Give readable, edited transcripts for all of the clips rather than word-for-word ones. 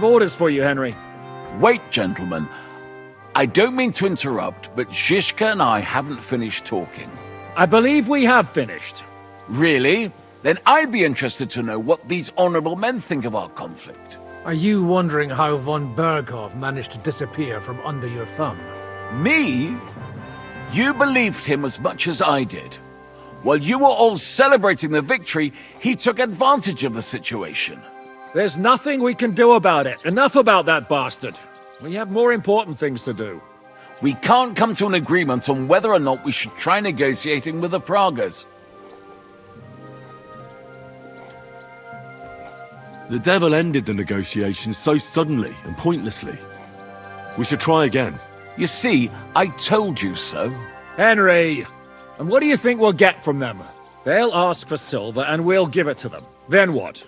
Orders for you, Henry. Wait, gentlemen. I don't mean to interrupt, but Zizka and I haven't finished talking. I believe we have finished. Really? Then I'd be interested to know what these honorable men think of our conflict. Are you wondering how von Berghoff managed to disappear from under your thumb? Me? You believed him as much as I did. While you were all celebrating the victory, he took advantage of the situation. There's nothing we can do about it. Enough about that bastard. We have more important things to do. We can't come to an agreement on whether or not we should try negotiating with the Pragas. The devil ended the negotiations so suddenly and pointlessly. We should try again. You see, I told you so. Henry! And what do you think we'll get from them? They'll ask for silver and we'll give it to them. Then what?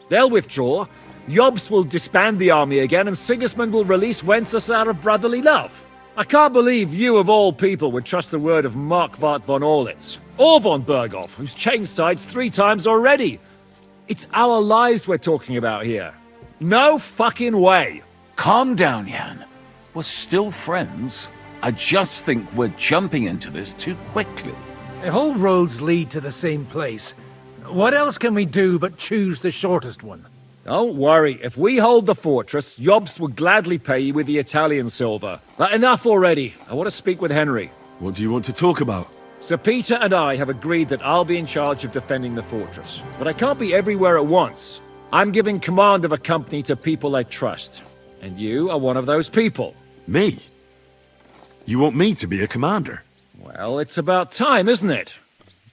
They'll withdraw, Jobst will disband the army again, and Sigismund will release Wenceslas out of brotherly love. I can't believe you of all people would trust the word of Markvart von Aulitz, or von Berghoff, who's changed sides 3 times already. It's our lives we're talking about here. No fucking way. Calm down, Jan. We're still friends. I just think we're jumping into this too quickly. If all roads lead to the same place, what else can we do but choose the shortest one? Don't worry, if we hold the fortress, Jobst will gladly pay you with the Italian silver. But enough already. I want to speak with Henry. What do you want to talk about? Sir Peter and I have agreed that I'll be in charge of defending the fortress. But I can't be everywhere at once. I'm giving command of a company to people I trust. And you are one of those people. Me? You want me to be a commander? Well, it's about time, isn't it?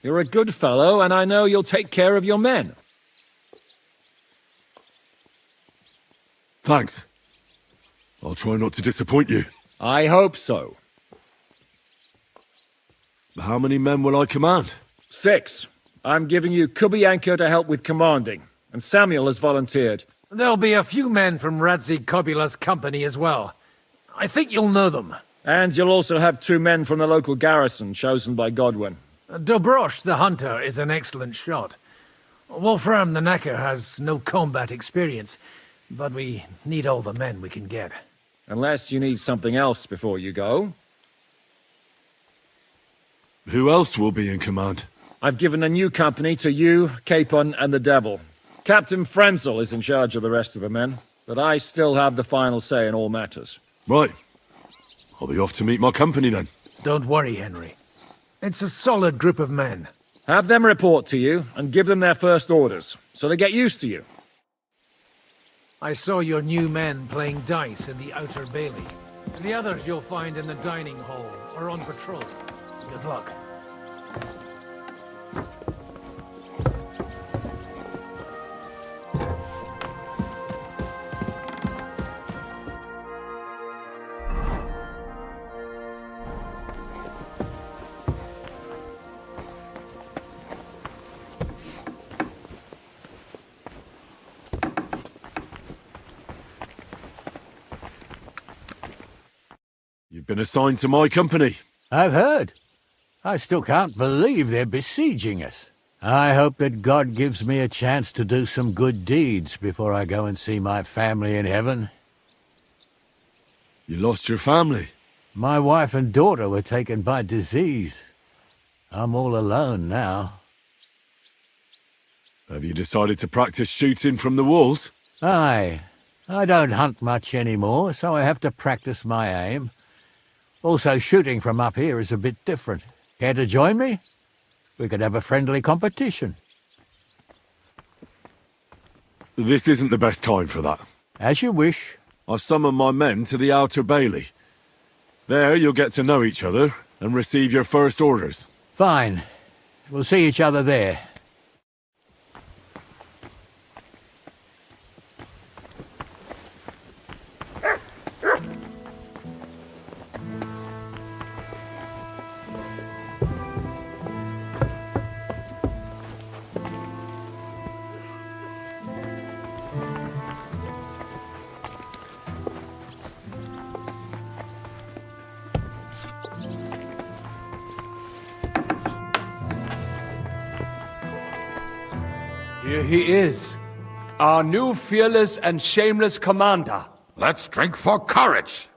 You're a good fellow, and I know you'll take care of your men. Thanks. I'll try not to disappoint you. I hope so. How many men will I command? 6. I'm giving you Kubianka to help with commanding, and Samuel has volunteered. There'll be a few men from Radzi Kobula's company as well. I think you'll know them. And you'll also have 2 men from the local garrison, chosen by Godwin. Dobrosh the hunter is an excellent shot. Wolfram the knacker has no combat experience, but we need all the men we can get. Unless you need something else before you go. Who else will be in command? I've given a new company to you, Capon, and the Devil. Captain Frenzel is in charge of the rest of the men, but I still have the final say in all matters. Right. I'll be off to meet my company then. Don't worry, Henry. It's a solid group of men. Have them report to you, and give them their first orders, so they get used to you. I saw your new men playing dice in the outer bailey. The others you'll find in the dining hall, or on patrol. Good luck. You've been assigned to my company. I've heard. I still can't believe they're besieging us. I hope that God gives me a chance to do some good deeds before I go and see my family in heaven. You lost your family. My wife and daughter were taken by disease. I'm all alone now. Have you decided to practice shooting from the walls? Aye. I don't hunt much anymore, so I have to practice my aim. Also, shooting from up here is a bit different. Care to join me? We could have a friendly competition. This isn't the best time for that. As you wish. I've summoned my men to the outer bailey. There you'll get to know each other and receive your first orders. Fine. We'll see each other there. Here he is. Our new fearless and shameless commander. Let's drink for courage.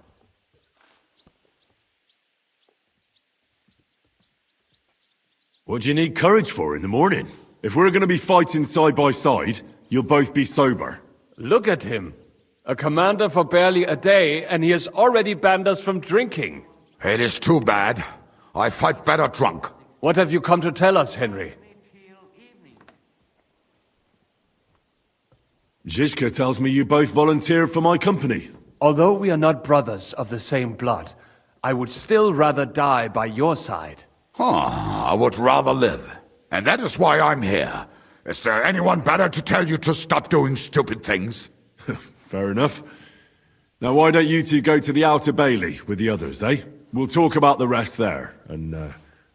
What do you need courage for in the morning? If we're gonna be fighting side by side, you'll both be sober. Look at him. A commander for barely a day, and he has already banned us from drinking. It is too bad. I fight better drunk. What have you come to tell us, Henry? Zizka tells me you both volunteered for my company. Although we are not brothers of the same blood, I would still rather die by your side. I would rather live. And that is why I'm here. Is there anyone better to tell you to stop doing stupid things? Fair enough. Now why don't you two go to the Outer Bailey with the others, eh? We'll talk about the rest there, and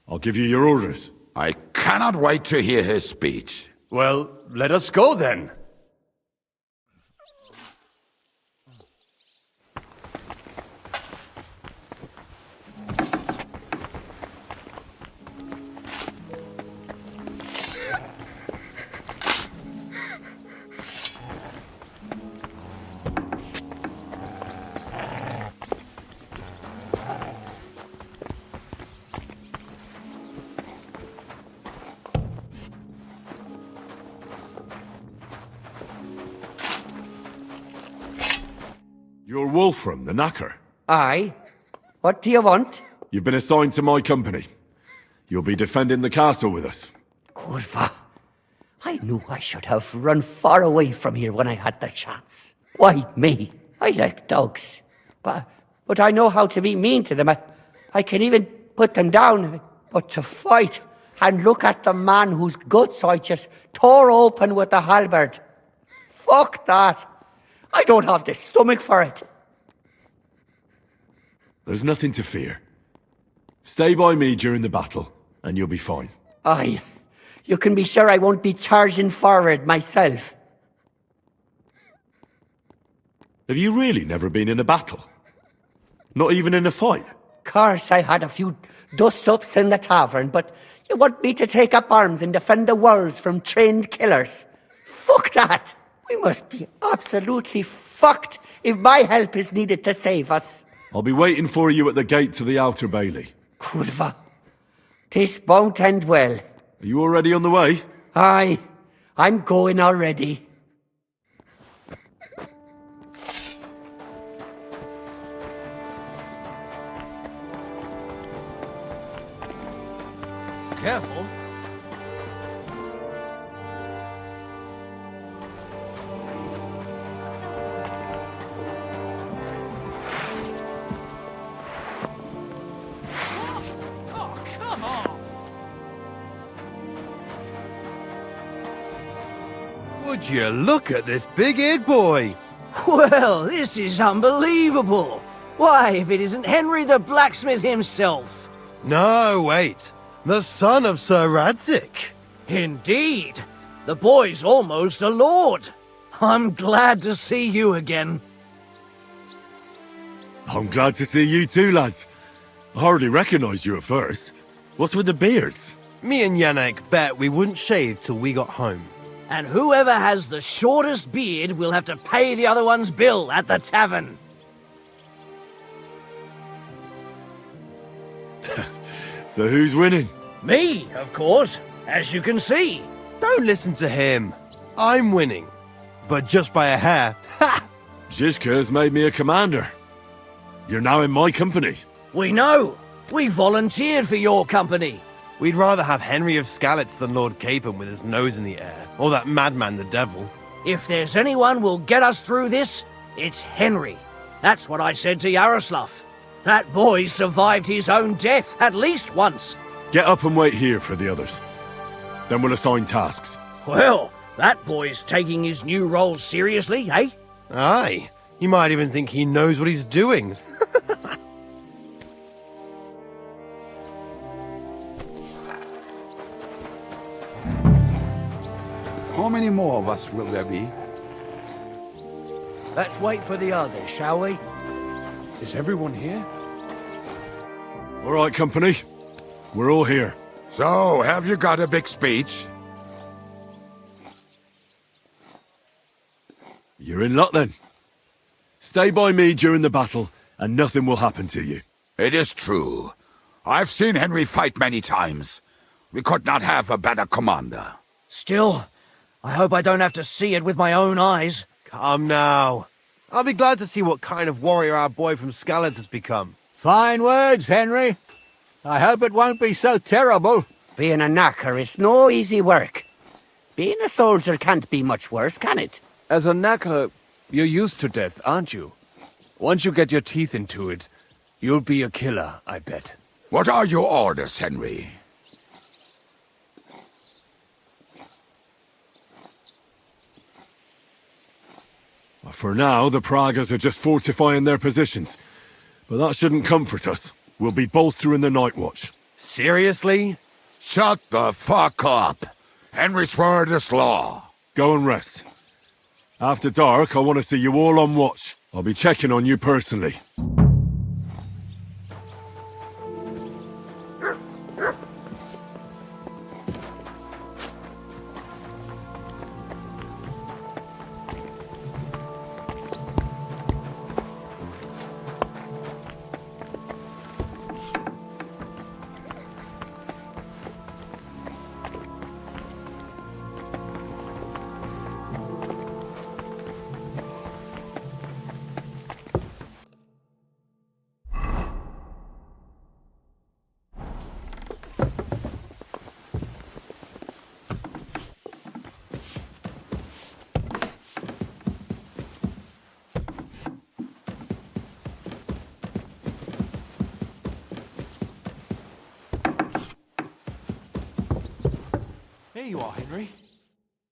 I'll give you your orders. I cannot wait to hear his speech. Well, let us go then. You're Wolfram, the Knacker. Aye. What do you want? You've been assigned to my company. You'll be defending the castle with us. Kurva. I knew I should have run far away from here when I had the chance. Why me? I like dogs. But I know how to be mean to them. I can even put them down. But to fight and look at the man whose guts I just tore open with the halberd. Fuck that. I don't have the stomach for it. There's nothing to fear. Stay by me during the battle, and you'll be fine. Aye. You can be sure I won't be charging forward myself. Have you really never been in a battle? Not even in a fight? Course, I had a few dust-ups in the tavern, but you want me to take up arms and defend the walls from trained killers? Fuck that! We must be absolutely fucked if my help is needed to save us. I'll be waiting for you at the gate to the Outer Bailey. Kurva. This won't end well. Are you already on the way? Aye. I'm going already. Careful. Would you look at this big-eared boy? Well, this is unbelievable. Why, if it isn't Henry the blacksmith himself. No, wait. The son of Sir Radzik. Indeed. The boy's almost a lord. I'm glad to see you again. I'm glad to see you too, lads. I hardly recognised you at first. What's with the beards? Me and Yannick bet we wouldn't shave till we got home. And whoever has the shortest beard will have to pay the other one's bill at the tavern. So who's winning? Me, of course, as you can see. Don't listen to him. I'm winning. But just by a hair. Ha! Zizka's made me a commander. You're now in my company. We know. We volunteered for your company. We'd rather have Henry of Skalitz than Lord Capon with his nose in the air. Or that madman, the devil. If there's anyone will get us through this, it's Henry. That's what I said to Yaroslav. That boy survived his own death at least once. Get up and wait here for the others. Then we'll assign tasks. Well, that boy's taking his new role seriously, eh? Aye. You might even think he knows what he's doing. How many more of us will there be? Let's wait for the others, shall we? Is everyone here? All right, company. We're all here. So, have you got a big speech? You're in luck then. Stay by me during the battle, and nothing will happen to you. It is true. I've seen Henry fight many times. We could not have a better commander. Still, I hope I don't have to see it with my own eyes. Come now. I'll be glad to see what kind of warrior our boy from Skalitz has become. Fine words, Henry. I hope it won't be so terrible. Being a knacker is no easy work. Being a soldier can't be much worse, can it? As a knacker, you're used to death, aren't you? Once you get your teeth into it, you'll be a killer, I bet. What are your orders, Henry? For now, the Pragas are just fortifying their positions. But that shouldn't comfort us. We'll be bolstering the night watch. Seriously? Shut the fuck up. Henry's word is law. Go and rest. After dark, I want to see you all on watch. I'll be checking on you personally. Here you are, Henry.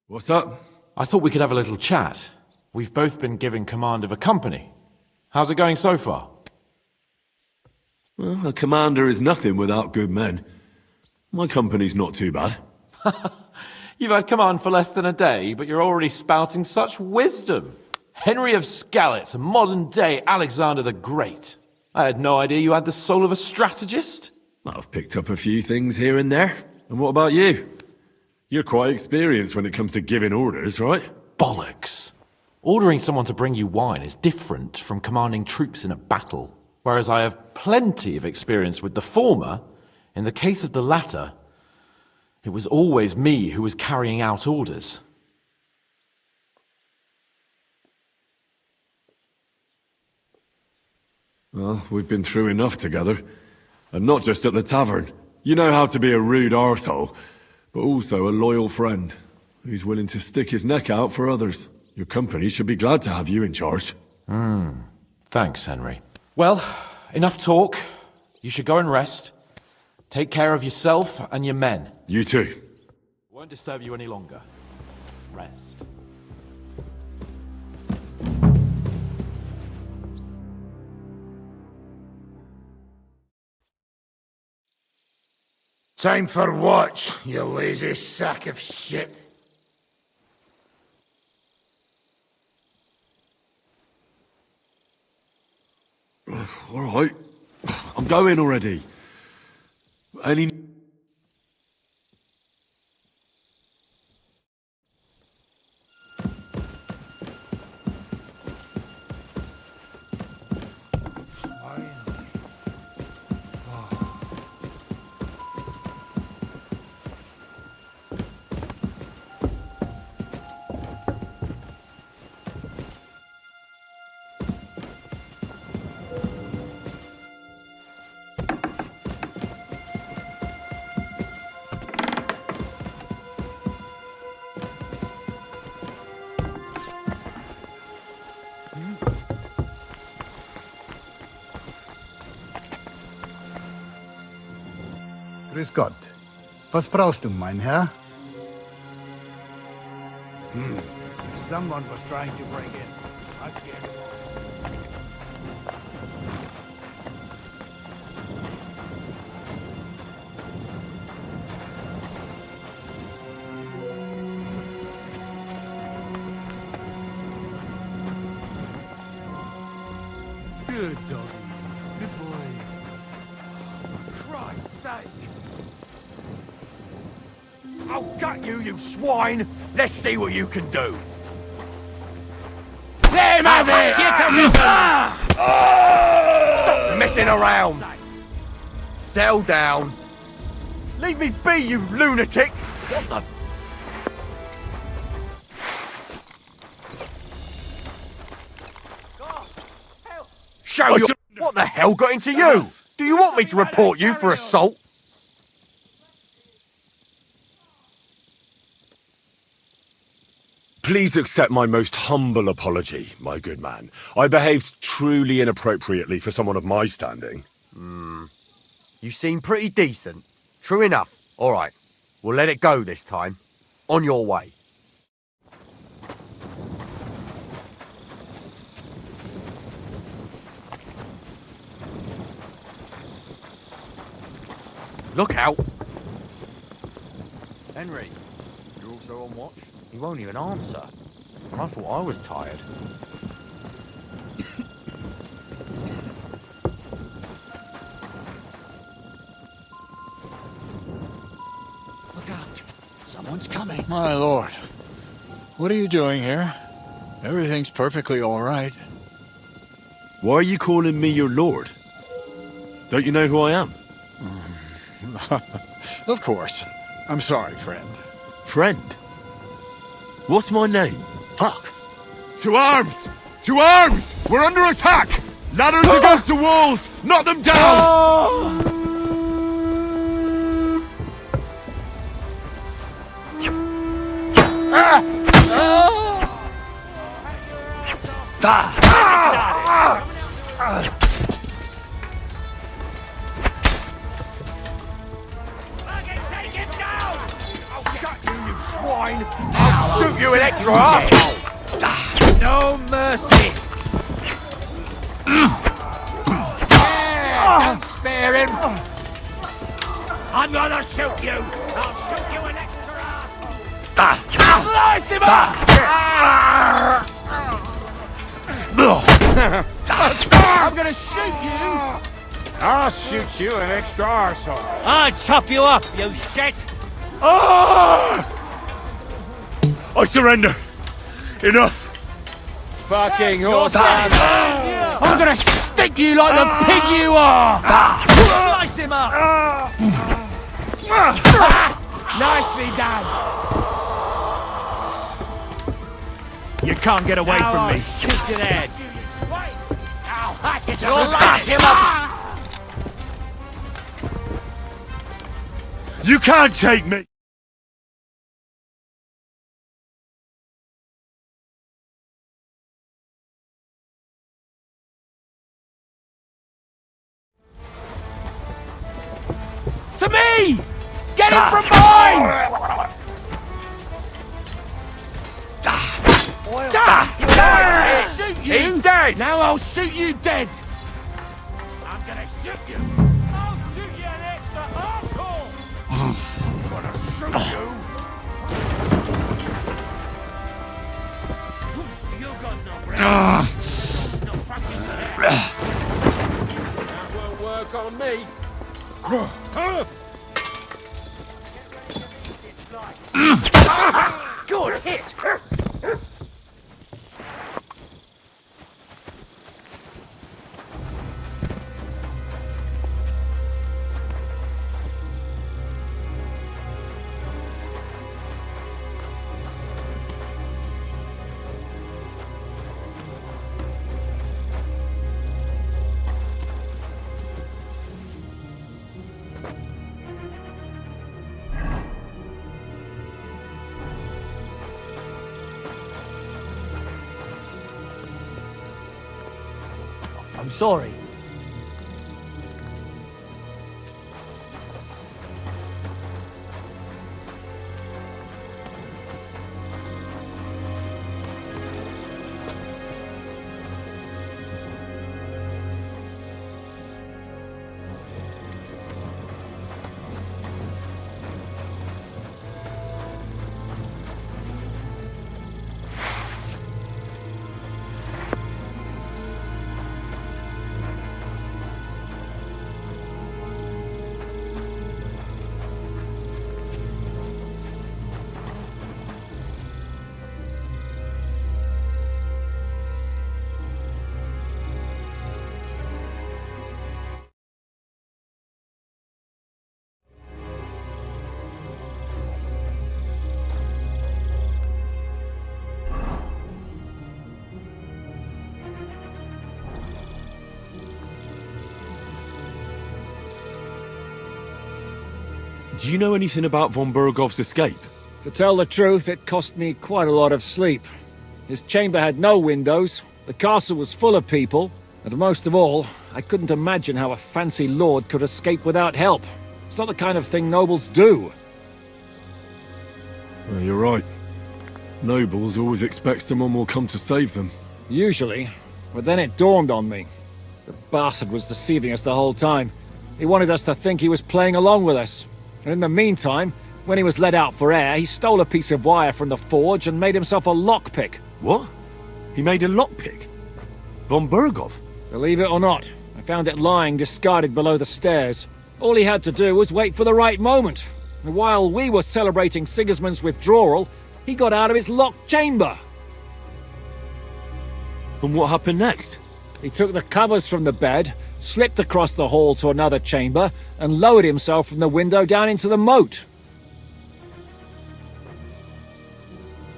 What's up? I thought we could have a little chat. We've both been given command of a company. How's it going so far? Well, a commander is nothing without good men. My company's not too bad. You've had command for less than a day, but you're already spouting such wisdom. Henry of Skalitz, a modern-day Alexander the Great. I had no idea you had the soul of a strategist. I've picked up a few things here and there. And what about you? You're quite experienced when it comes to giving orders, right? Bollocks. Ordering someone to bring you wine is different from commanding troops in a battle. Whereas I have plenty of experience with the former, in the case of the latter, it was always me who was carrying out orders. Well, we've been through enough together. And not just at the tavern. You know how to be a rude arsehole, but also a loyal friend who's willing to stick his neck out for others. Your company should be glad to have you in charge. Thanks, Henry. Well, enough talk. You should go and rest. Take care of yourself and your men. You too. Won't disturb you any longer. Rest. Time for watch, you lazy sack of shit. All right. I'm going already. Any... Grüß Gott. Was brauchst du, mein Herr? If someone was trying to break in, I scared him off. Good doggy. Good boy. For Christ's sake. I'll gut you, you swine! Let's see what you can do! Let him have it! Stop messing around! Settle down. Leave me be, you lunatic! What the... Show you... What the hell got into you? Do you want me to report you for assault? Please accept my most humble apology, my good man. I behaved truly inappropriately for someone of my standing. You seem pretty decent. True enough. All right. We'll let it go this time. On your way. Look out! Henry, you're also on watch? He won't even answer. And I thought I was tired. Look out! Someone's coming. My lord. What are you doing here? Everything's perfectly all right. Why are you calling me your lord? Don't you know who I am? Of course. I'm sorry, friend. Friend? What's my name? Fuck! To arms! To arms! We're under attack! Ladders against the walls! Knock them down! I'll shoot you, Electro arsehole! No mercy! Don't spare him! I'm gonna shoot you! I'll shoot you an extra arsehole! Slice him up! I'm gonna shoot you! I'll shoot you an extra arsehole. I'll chop you up, you shit! I surrender! Enough! Fucking horse ass. I'm gonna stick you like the pig you are! Slice him up! Nicely done! You can't get away from me. Shoot your head! Slice him up! You can't take me! To me! Get him from behind! Shoot you! He's dead! Now I'll shoot you dead! I'm gonna shoot you! I'll shoot you an extra arsehole! I'm gonna shoot you! You got no brain! No fucking head! That won't work on me! Good hit! I'm sorry. Do you know anything about von Bergov's escape? To tell the truth, it cost me quite a lot of sleep. His chamber had no windows, the castle was full of people, and most of all, I couldn't imagine how a fancy lord could escape without help. It's not the kind of thing nobles do. Well, you're right. Nobles always expect someone will come to save them. Usually, but then it dawned on me. The bastard was deceiving us the whole time. He wanted us to think he was playing along with us. And in the meantime, when he was let out for air, he stole a piece of wire from the forge and made himself a lockpick. What? He made a lockpick? Von Bergov? Believe it or not, I found it lying discarded below the stairs. All he had to do was wait for the right moment. And while we were celebrating Sigismund's withdrawal, he got out of his locked chamber. And what happened next? He took the covers from the bed, slipped across the hall to another chamber, and lowered himself from the window down into the moat.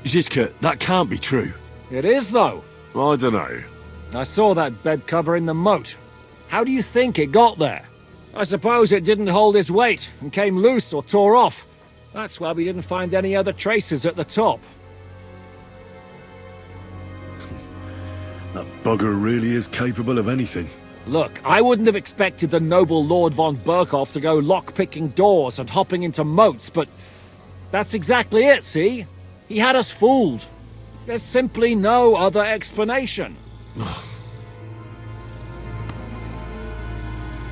Zizka, that can't be true. It is, though. I don't know. I saw that bed cover in the moat. How do you think it got there? I suppose it didn't hold his weight and came loose or tore off. That's why we didn't find any other traces at the top. That bugger really is capable of anything. Look, I wouldn't have expected the noble Lord von Berkhoff to go lock-picking doors and hopping into moats, but that's exactly it, see? He had us fooled. There's simply no other explanation.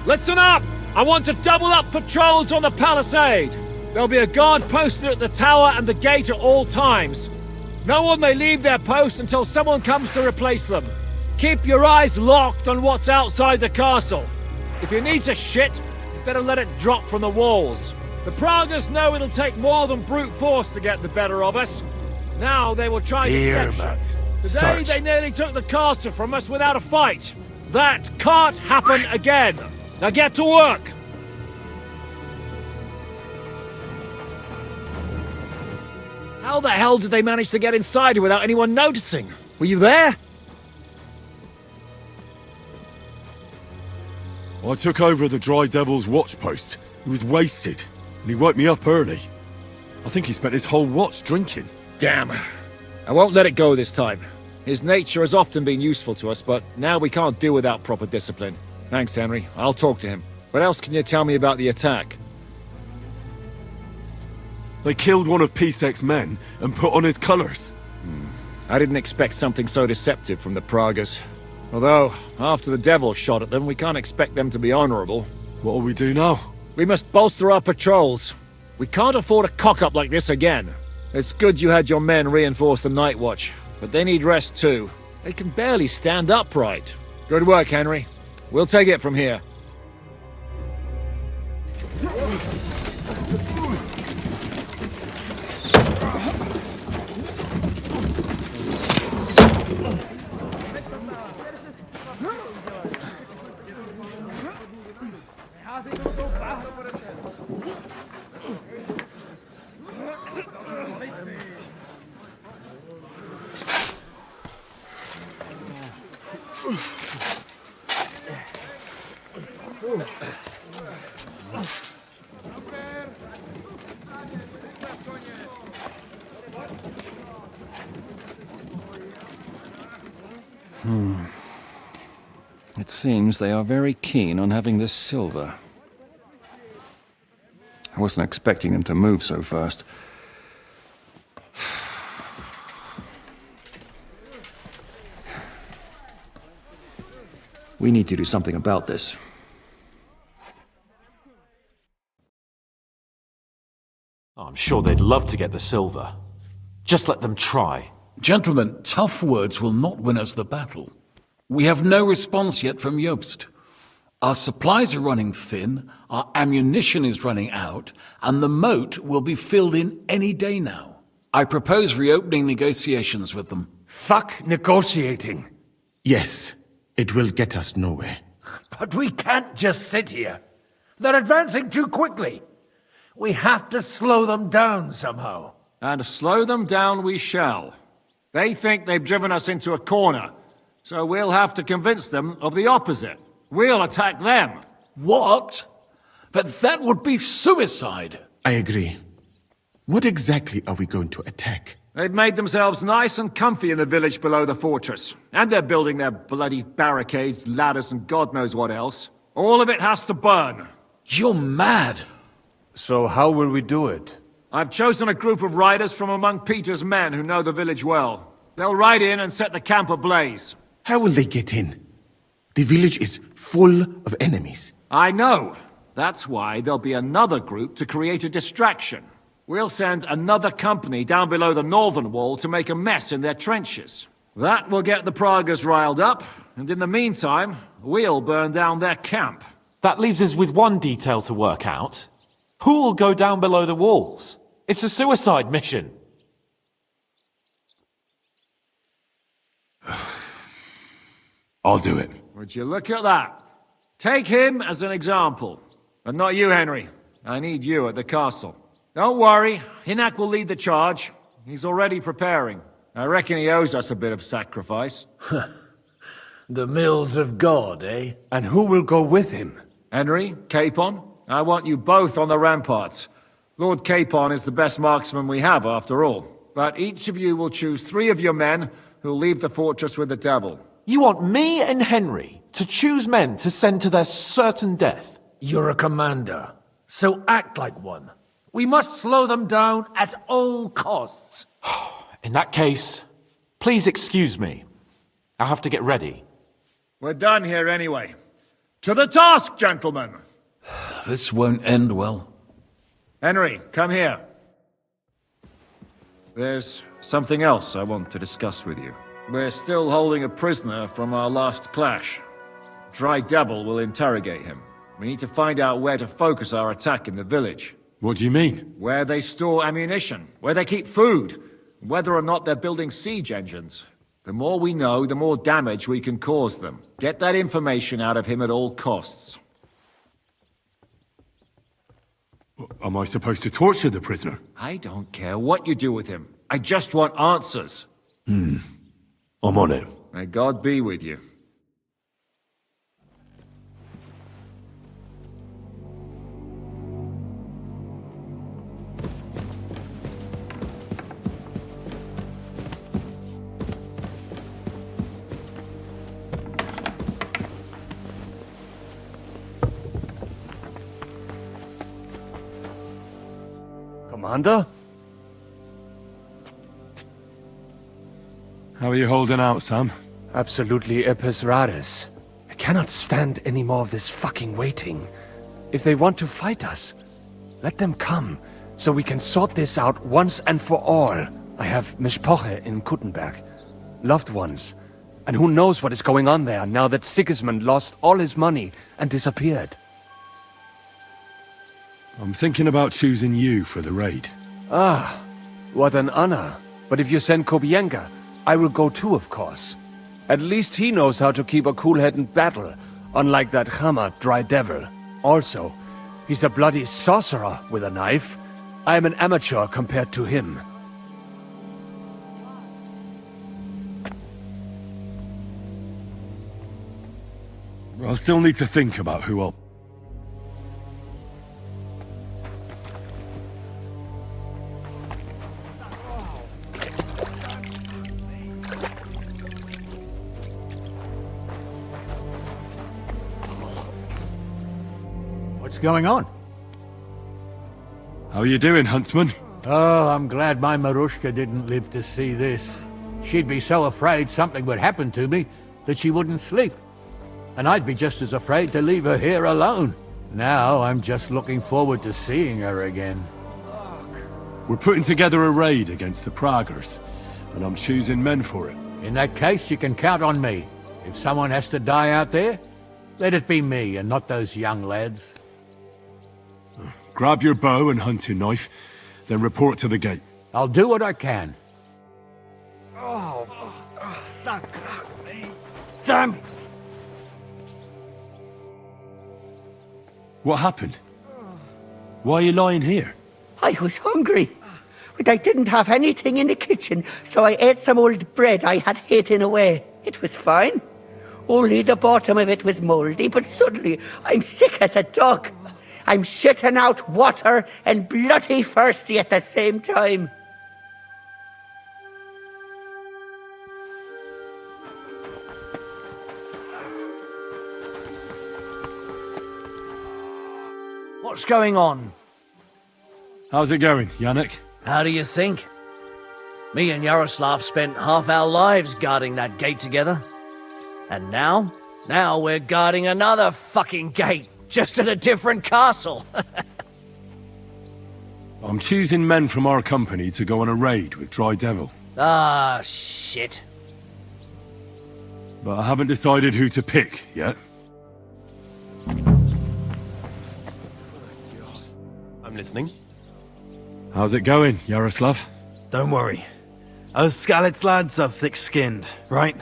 Listen up! I want to double up patrols on the palisade. There'll be a guard posted at the tower and the gate at all times. No one may leave their post until someone comes to replace them. Keep your eyes locked on what's outside the castle. If you need to shit, you better let it drop from the walls. The Pragas know it'll take more than brute force to get the better of us. Now they will try deception. Today they nearly took the castle from us without a fight. That can't happen again. Now get to work! How the hell did they manage to get inside without anyone noticing? Were you there? I took over the Dry Devil's watch post. He was wasted, and he woke me up early. I think he spent his whole watch drinking. Damn. I won't let it go this time. His nature has often been useful to us, but now we can't do without proper discipline. Thanks, Henry. I'll talk to him. What else can you tell me about the attack? They killed one of Pisek's men and put on his colours. I didn't expect something so deceptive from the Pragas. Although, after the devil shot at them, we can't expect them to be honourable. What'll we do now? We must bolster our patrols. We can't afford a cock-up like this again. It's good you had your men reinforce the night watch, but they need rest too. They can barely stand upright. Good work, Henry. We'll take it from here. It seems they are very keen on having this silver. I wasn't expecting them to move so fast. We need to do something about this. I'm sure they'd love to get the silver. Just let them try. Gentlemen, tough words will not win us the battle. We have no response yet from Jobst. Our supplies are running thin, our ammunition is running out, and the moat will be filled in any day now. I propose reopening negotiations with them. Fuck negotiating. Yes, it will get us nowhere. But we can't just sit here. They're advancing too quickly. We have to slow them down somehow. And slow them down we shall. They think they've driven us into a corner, so we'll have to convince them of the opposite. We'll attack them. What? But that would be suicide. I agree. What exactly are we going to attack? They've made themselves nice and comfy in the village below the fortress. And they're building their bloody barricades, ladders, and God knows what else. All of it has to burn. You're mad. So how will we do it? I've chosen a group of riders from among Peter's men who know the village well. They'll ride in and set the camp ablaze. How will they get in? The village is full of enemies. I know. That's why there'll be another group to create a distraction. We'll send another company down below the northern wall to make a mess in their trenches. That will get the Pragas riled up, and in the meantime, we'll burn down their camp. That leaves us with one detail to work out. Who will go down below the walls? It's a suicide mission. I'll do it. Would you look at that? Take him as an example. But not you, Henry. I need you at the castle. Don't worry, Hinak will lead the charge. He's already preparing. I reckon he owes us a bit of sacrifice. The mills of God, eh? And who will go with him? Henry, Capon, I want you both on the ramparts. Lord Capon is the best marksman we have, after all. But each of you will choose 3 of your men who'll leave the fortress with the devil. You want me and Henry to choose men to send to their certain death? You're a commander, so act like one. We must slow them down at all costs. In that case, please excuse me. I have to get ready. We're done here anyway. To the task, gentlemen! This won't end well. Henry, come here. There's something else I want to discuss with you. We're still holding a prisoner from our last clash. Dry Devil will interrogate him. We need to find out where to focus our attack in the village. What do you mean? Where they store ammunition, where they keep food, whether or not they're building siege engines. The more we know, the more damage we can cause them. Get that information out of him at all costs. Am I supposed to torture the prisoner? I don't care what you do with him. I just want answers. I'm on it. May God be with you. Commander? How are you holding out, Sam? Absolutely epis raris. I cannot stand any more of this fucking waiting. If they want to fight us, let them come, so we can sort this out once and for all. I have Mishpoche in Kuttenberg, loved ones, and who knows what is going on there now that Sigismund lost all his money and disappeared. I'm thinking about choosing you for the raid. Ah, what an honor. But if you send Kobienka, I will go too, of course. At least he knows how to keep a cool head in battle, unlike that Chama Dry Devil. Also, he's a bloody sorcerer with a knife. I am an amateur compared to him. I'll still need to think about who I'll... What's going on? How are you doing, Huntsman? Oh, I'm glad my Marushka didn't live to see this. She'd be so afraid something would happen to me that she wouldn't sleep. And I'd be just as afraid to leave her here alone. Now I'm just looking forward to seeing her again. We're putting together a raid against the Praggers, and I'm choosing men for it. In that case, you can count on me. If someone has to die out there, let it be me and not those young lads. Grab your bow and hunting knife, then report to the gate. I'll do what I can. Fuck me. Damn it. What happened? Why are you lying here? I was hungry, but I didn't have anything in the kitchen, so I ate some old bread I had hidden away. It was fine. Only the bottom of it was mouldy, but suddenly I'm sick as a dog. I'm shitting out water and bloody thirsty at the same time. What's going on? How's it going, Yannick? How do you think? Me and Yaroslav spent half our lives guarding that gate together. And now we're guarding another fucking gate, just at a different castle. I'm choosing men from our company to go on a raid with Dry Devil. Ah, shit. But I haven't decided who to pick yet. I'm listening. How's it going, Yaroslav? Don't worry. Us Skalitz lads are thick-skinned, right?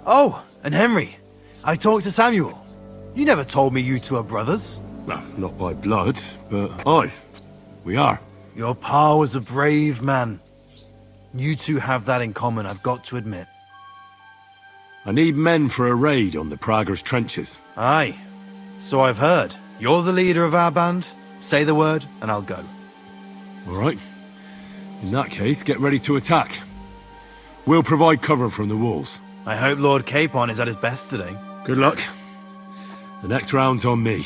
Oh, and Henry. I talked to Samuel. You never told me you two are brothers. Well, not by blood, but aye, we are. Your pa was a brave man. You two have that in common, I've got to admit. I need men for a raid on the Prager's trenches. Aye, so I've heard. You're the leader of our band. Say the word, and I'll go. All right. In that case, get ready to attack. We'll provide cover from the walls. I hope Lord Capon is at his best today. Good luck. The next round's on me.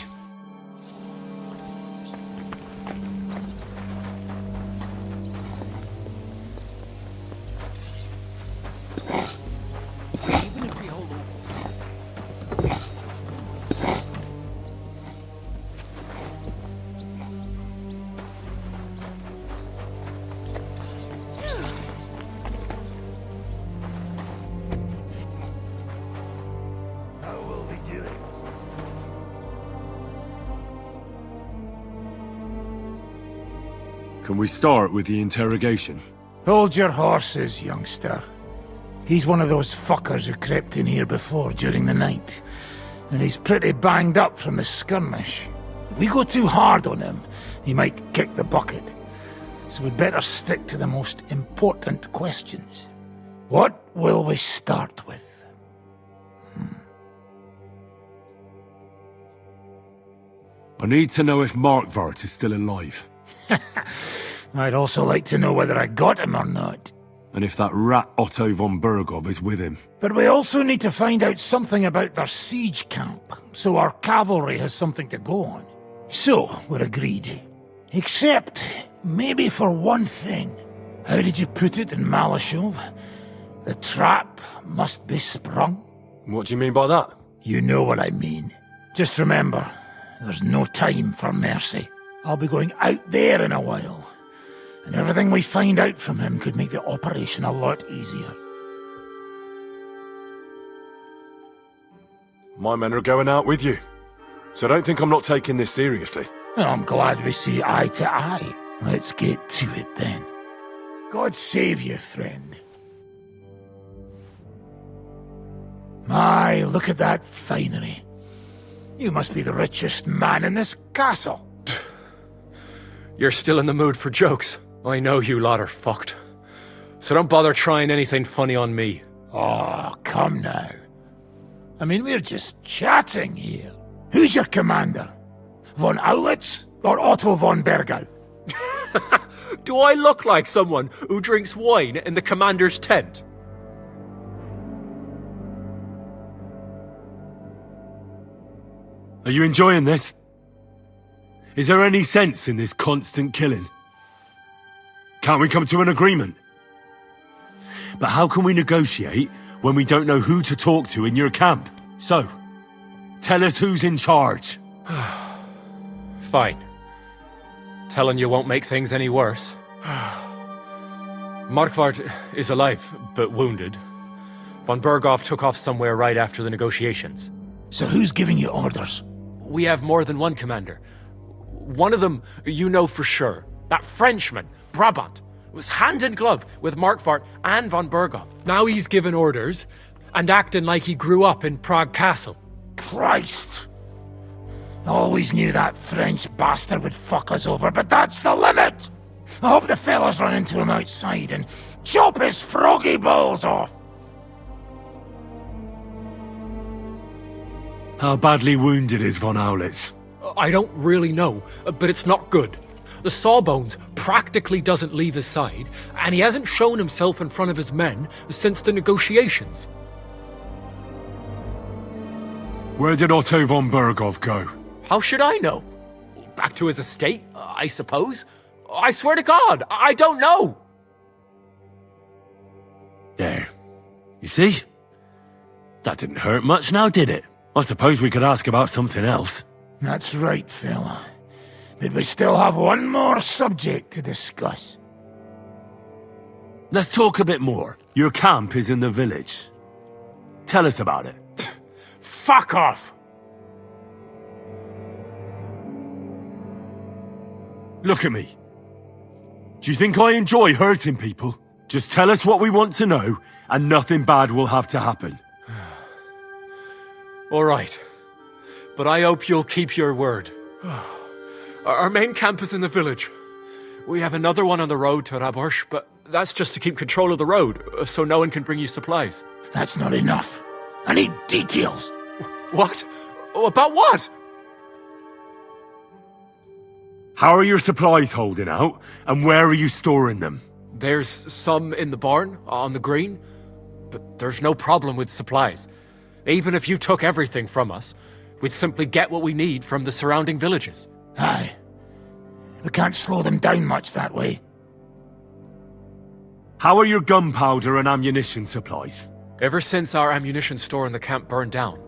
Can we start with the interrogation? Hold your horses, youngster. He's one of those fuckers who crept in here before during the night. And he's pretty banged up from the skirmish. If we go too hard on him, he might kick the bucket. So we'd better stick to the most important questions. What will we start with? I need to know if Markvart is still alive. I'd also like to know whether I got him or not. And if that rat Otto von Bergov is with him. But we also need to find out something about their siege camp, so our cavalry has something to go on. So, we're agreed. Except, maybe for one thing. How did you put it in Malashov? The trap must be sprung? What do you mean by that? You know what I mean. Just remember, there's no time for mercy. I'll be going out there in a while, and everything we find out from him could make the operation a lot easier. My men are going out with you, so don't think I'm not taking this seriously. Well, I'm glad we see eye to eye. Let's get to it then. God save you, friend. My, look at that finery. You must be the richest man in this castle. You're still in the mood for jokes. I know you lot are fucked. So don't bother trying anything funny on me. Oh, come now. I mean, we're just chatting here. Who's your commander? Von Aulitz or Otto von Bergau? Do I look like someone who drinks wine in the commander's tent? Are you enjoying this? Is there any sense in this constant killing? Can't we come to an agreement? But how can we negotiate when we don't know who to talk to in your camp? So, tell us who's in charge. Fine. Telling you won't make things any worse. Markvart is alive, but wounded. Von Bergov took off somewhere right after the negotiations. So who's giving you orders? We have more than one commander. One of them you know for sure. That Frenchman, Brabant, was hand in glove with Markvart and von Bergov. Now he's giving orders and acting like he grew up in Prague Castle. Christ! Always knew that French bastard would fuck us over, but that's the limit! I hope the fellas run into him outside and chop his froggy balls off! How badly wounded is von Aulitz? I don't really know, but it's not good. The Sawbones practically doesn't leave his side, and he hasn't shown himself in front of his men since the negotiations. Where did Otto von Berghoff go? How should I know? Back to his estate, I suppose? I swear to God, I don't know! There. You see? That didn't hurt much now, did it? I suppose we could ask about something else. That's right, fella. But we still have one more subject to discuss. Let's talk a bit more. Your camp is in the village. Tell us about it. Fuck off! Look at me. Do you think I enjoy hurting people? Just tell us what we want to know, and nothing bad will have to happen. All right. But I hope you'll keep your word. Our main camp is in the village. We have another one on the road to Raborsh, but that's just to keep control of the road, so no one can bring you supplies. That's not enough. I need details. What? About what? How are your supplies holding out, and where are you storing them? There's some in the barn, on the green, but there's no problem with supplies. Even if you took everything from us, we'd simply get what we need from the surrounding villages. Aye. We can't slow them down much that way. How are your gunpowder and ammunition supplies? Ever since our ammunition store in the camp burned down,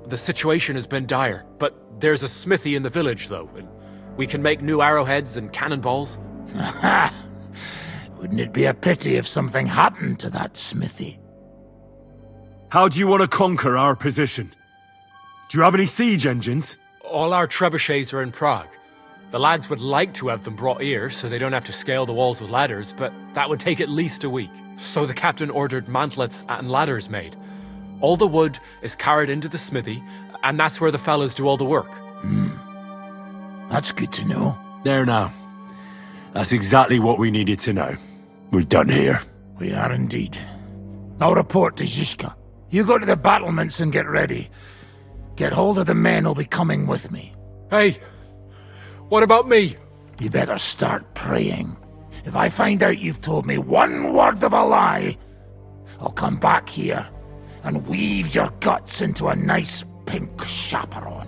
the situation has been dire. But there's a smithy in the village, though, and we can make new arrowheads and cannonballs. Aha! Wouldn't it be a pity if something happened to that smithy? How do you want to conquer our position? Do you have any siege engines? All our trebuchets are in Prague. The lads would like to have them brought here so they don't have to scale the walls with ladders, but that would take at least a week. So the captain ordered mantlets and ladders made. All the wood is carried into the smithy, and that's where the fellas do all the work. That's good to know. There now. That's exactly what we needed to know. We're done here. We are indeed. I'll report to Zizka. You go to the battlements and get ready. Get hold of the men who'll be coming with me. Hey, what about me? You better start praying. If I find out you've told me one word of a lie, I'll come back here and weave your guts into a nice pink chaperon.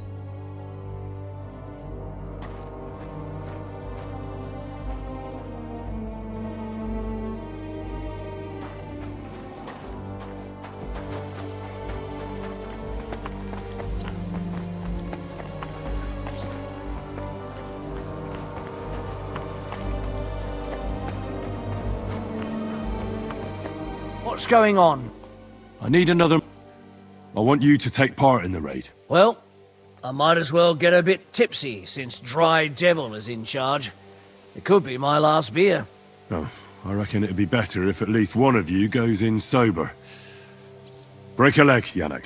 What's going on? I need another... I want you to take part in the raid. Well, I might as well get a bit tipsy since Dry Devil is in charge. It could be my last beer. Oh, I reckon it'd be better if at least one of you goes in sober. Break a leg, Yannick.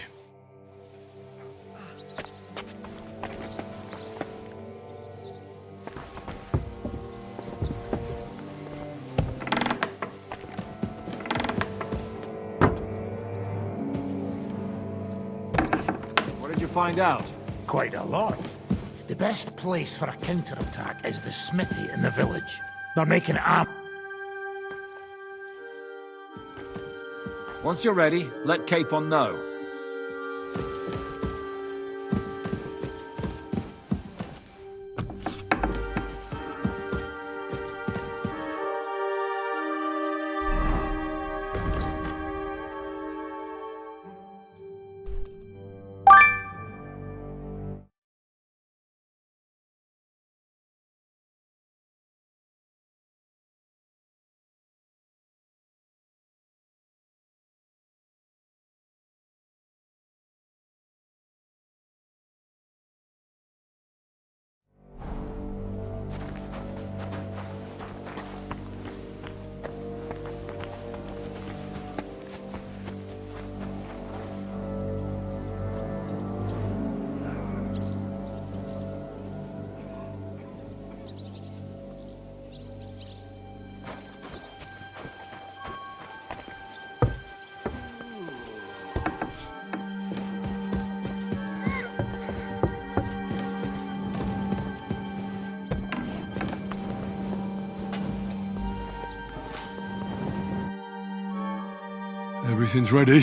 Find out? Quite a lot. The best place for a counterattack is the smithy in the village. They're making it Once you're ready, let Capon know. Everything's ready.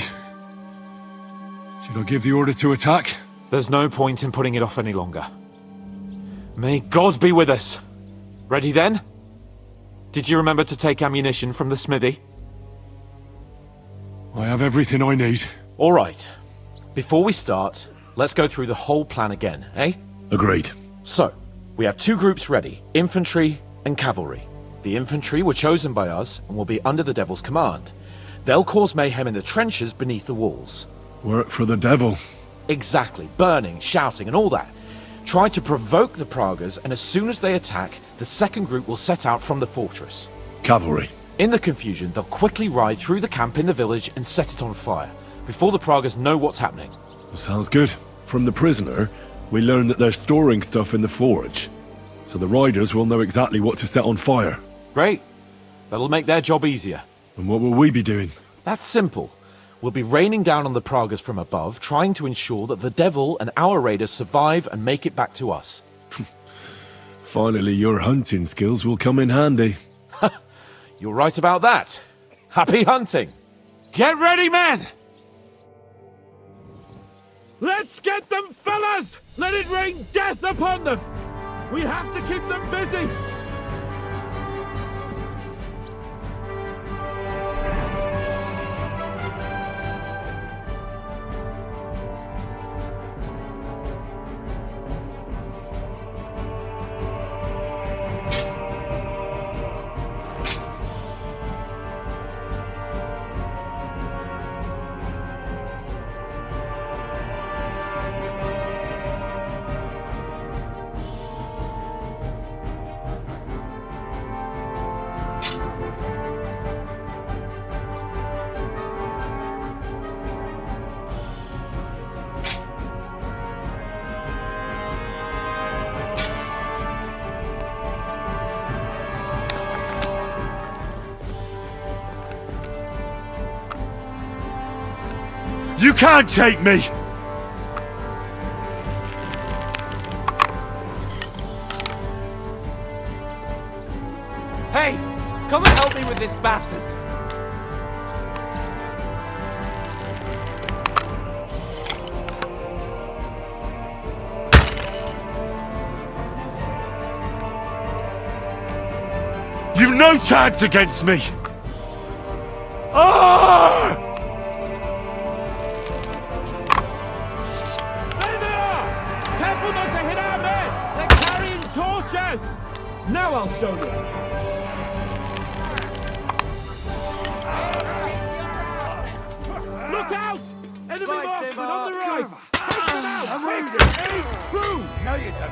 Should I give the order to attack? There's no point in putting it off any longer. May God be with us. Ready then? Did you remember to take ammunition from the smithy? I have everything I need. All right. Before we start, let's go through the whole plan again, eh? Agreed. So, we have two groups ready, infantry and cavalry. The infantry were chosen by us and will be under the Devil's command. They'll cause mayhem in the trenches beneath the walls. Work for the Devil. Exactly. Burning, shouting, and all that. Try to provoke the Pragas, and as soon as they attack, the second group will set out from the fortress. Cavalry. In the confusion, they'll quickly ride through the camp in the village and set it on fire, before the Pragas know what's happening. Sounds good. From the prisoner, we learned that they're storing stuff in the forge. So the riders will know exactly what to set on fire. Great. That'll make their job easier. And what will we be doing? That's simple. We'll be raining down on the Pragas from above, trying to ensure that the Devil and our raiders survive and make it back to us. Finally, your hunting skills will come in handy. You're right about that. Happy hunting! Get ready, men! Let's get them, fellas! Let it rain death upon them! We have to keep them busy! You can't take me! Hey! Come and help me with this bastard! You've no chance against me! Ah! Now I'll show you. Look out! Enemy marksman on the right! Take them out! I'm wounded! Aim through! No, you don't.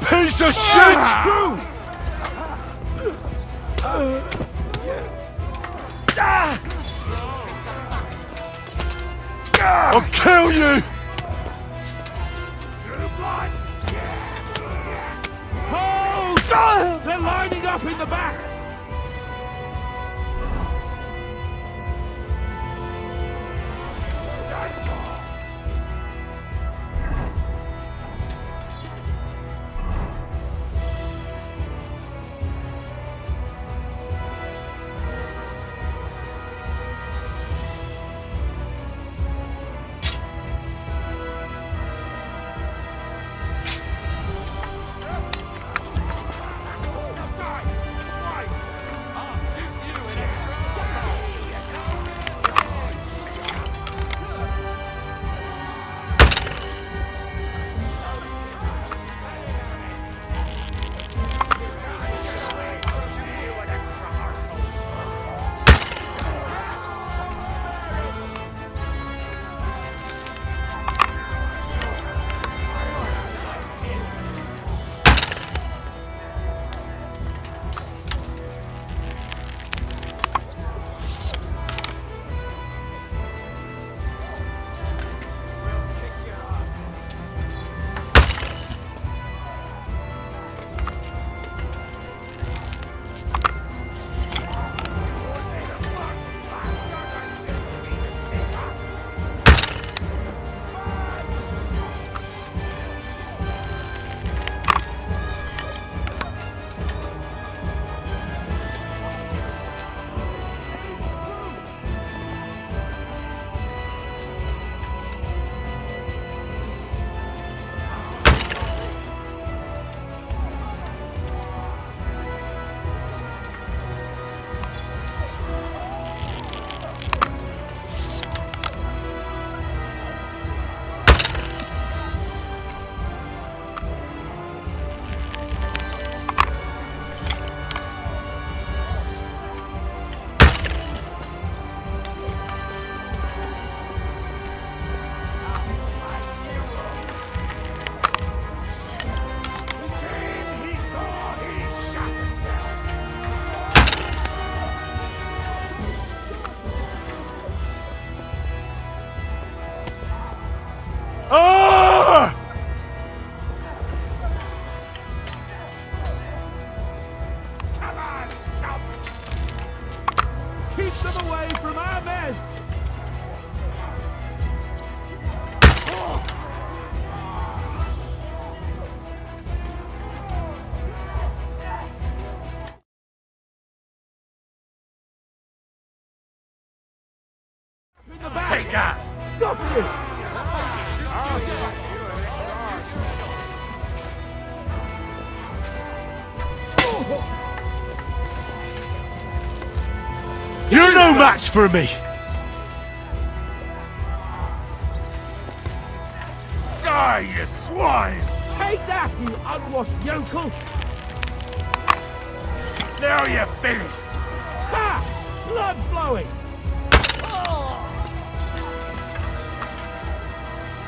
Piece of shit! I'll kill you! Hold! They're lining up in the back! ya! Stop it! You're no match for me! Die, you swine! Take that, you unwashed yokel! Now you're finished! Ha! Blood flowing!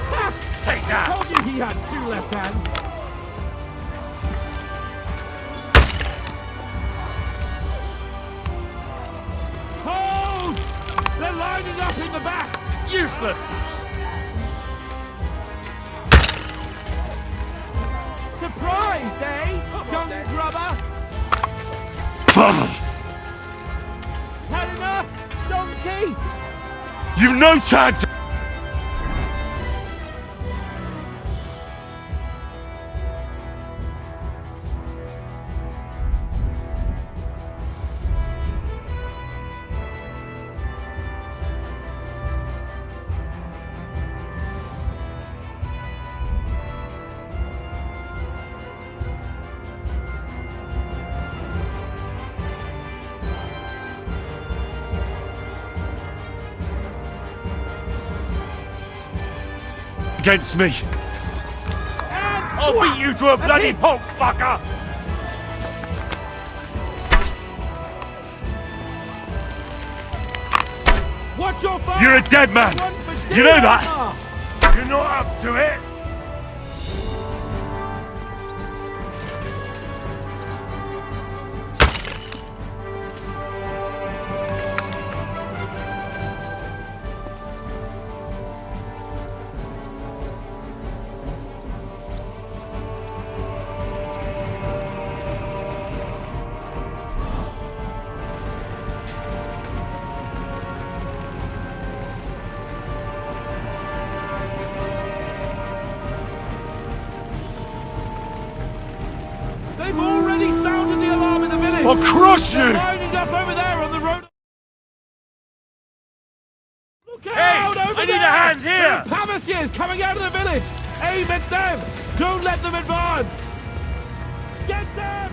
Ha! Take that! I told you he had two left hands! Hold! They're lining up in the back! Useless! Surprised, eh? Young grubber! Had enough, donkey! You've no chance! Against me. I'll beat you to a bloody pulp, fucker! Watch your fire! You're a dead man! You know that? You're not up to it! They've already sounded the alarm in the village! I'll crush you! They're lining up over there on the road! Look out over I there! need a hand here! There are Pavasiers coming out of the village! Aim at them! Don't let them advance! Get them!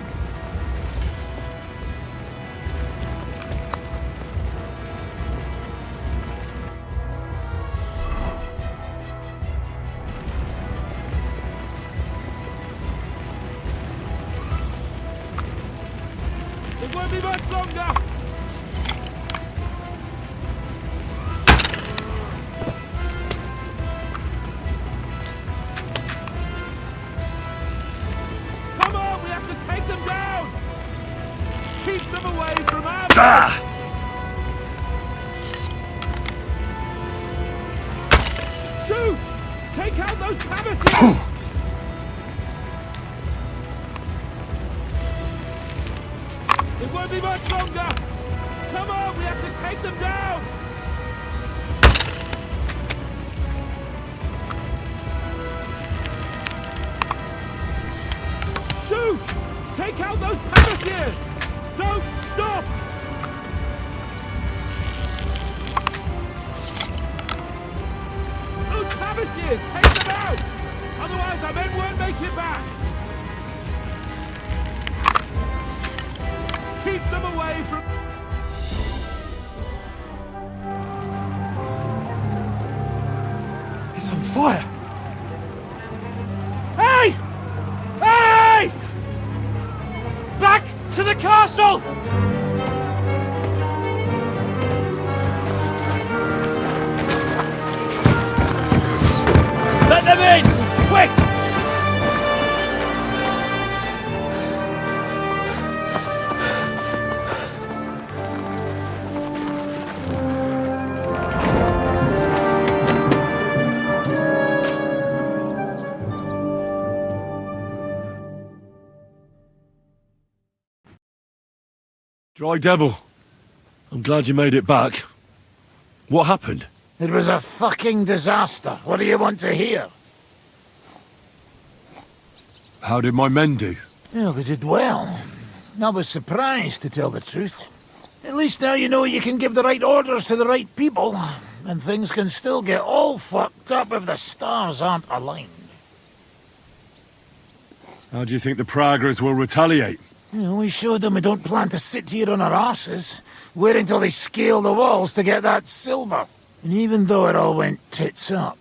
It won't be much longer! Come on, we have to take them down! Keep them away from us! Shoot! Take out those Pavasiers! It won't be much longer! Come on, we have to take them down! Shoot! Take out those Pavasiers! Don't stop! Those Pavasiers! Take them out! Otherwise our men won't make it back! Keep them away from... It's on fire! Hey! Hey! Back to the castle! Let them in! Quick! Dry devil. I'm glad you made it back. What happened? It was a fucking disaster. What do you want to hear? How did my men do? Well, they did well. I was surprised, to tell the truth. At least now you know you can give the right orders to the right people. and things can still get all fucked up if the stars aren't aligned. How do you think the Praggers will retaliate? We showed them we don't plan to sit here on our asses, waiting till they scale the walls to get that silver. And even though it all went tits up,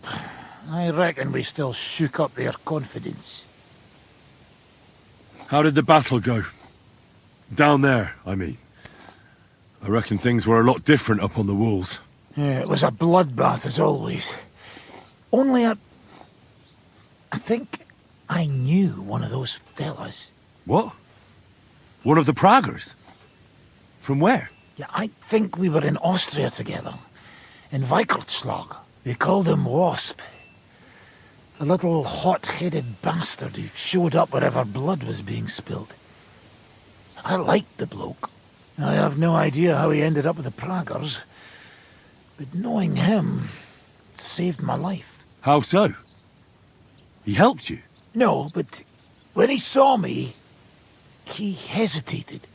I reckon we still shook up their confidence. How did the battle go? Down there, I mean. I reckon things were a lot different up on the walls. Yeah, it was a bloodbath as always. Only I think I knew one of those fellas. What? One of the Praggers? From where? Yeah, I think we were in Austria together. In Weikertslag. They called him Wasp. A little hot-headed bastard who showed up wherever blood was being spilled. I liked the bloke. I have no idea how he ended up with the Praggers, but knowing him saved my life. How so? He helped you? No, but when he saw me, he hesitated.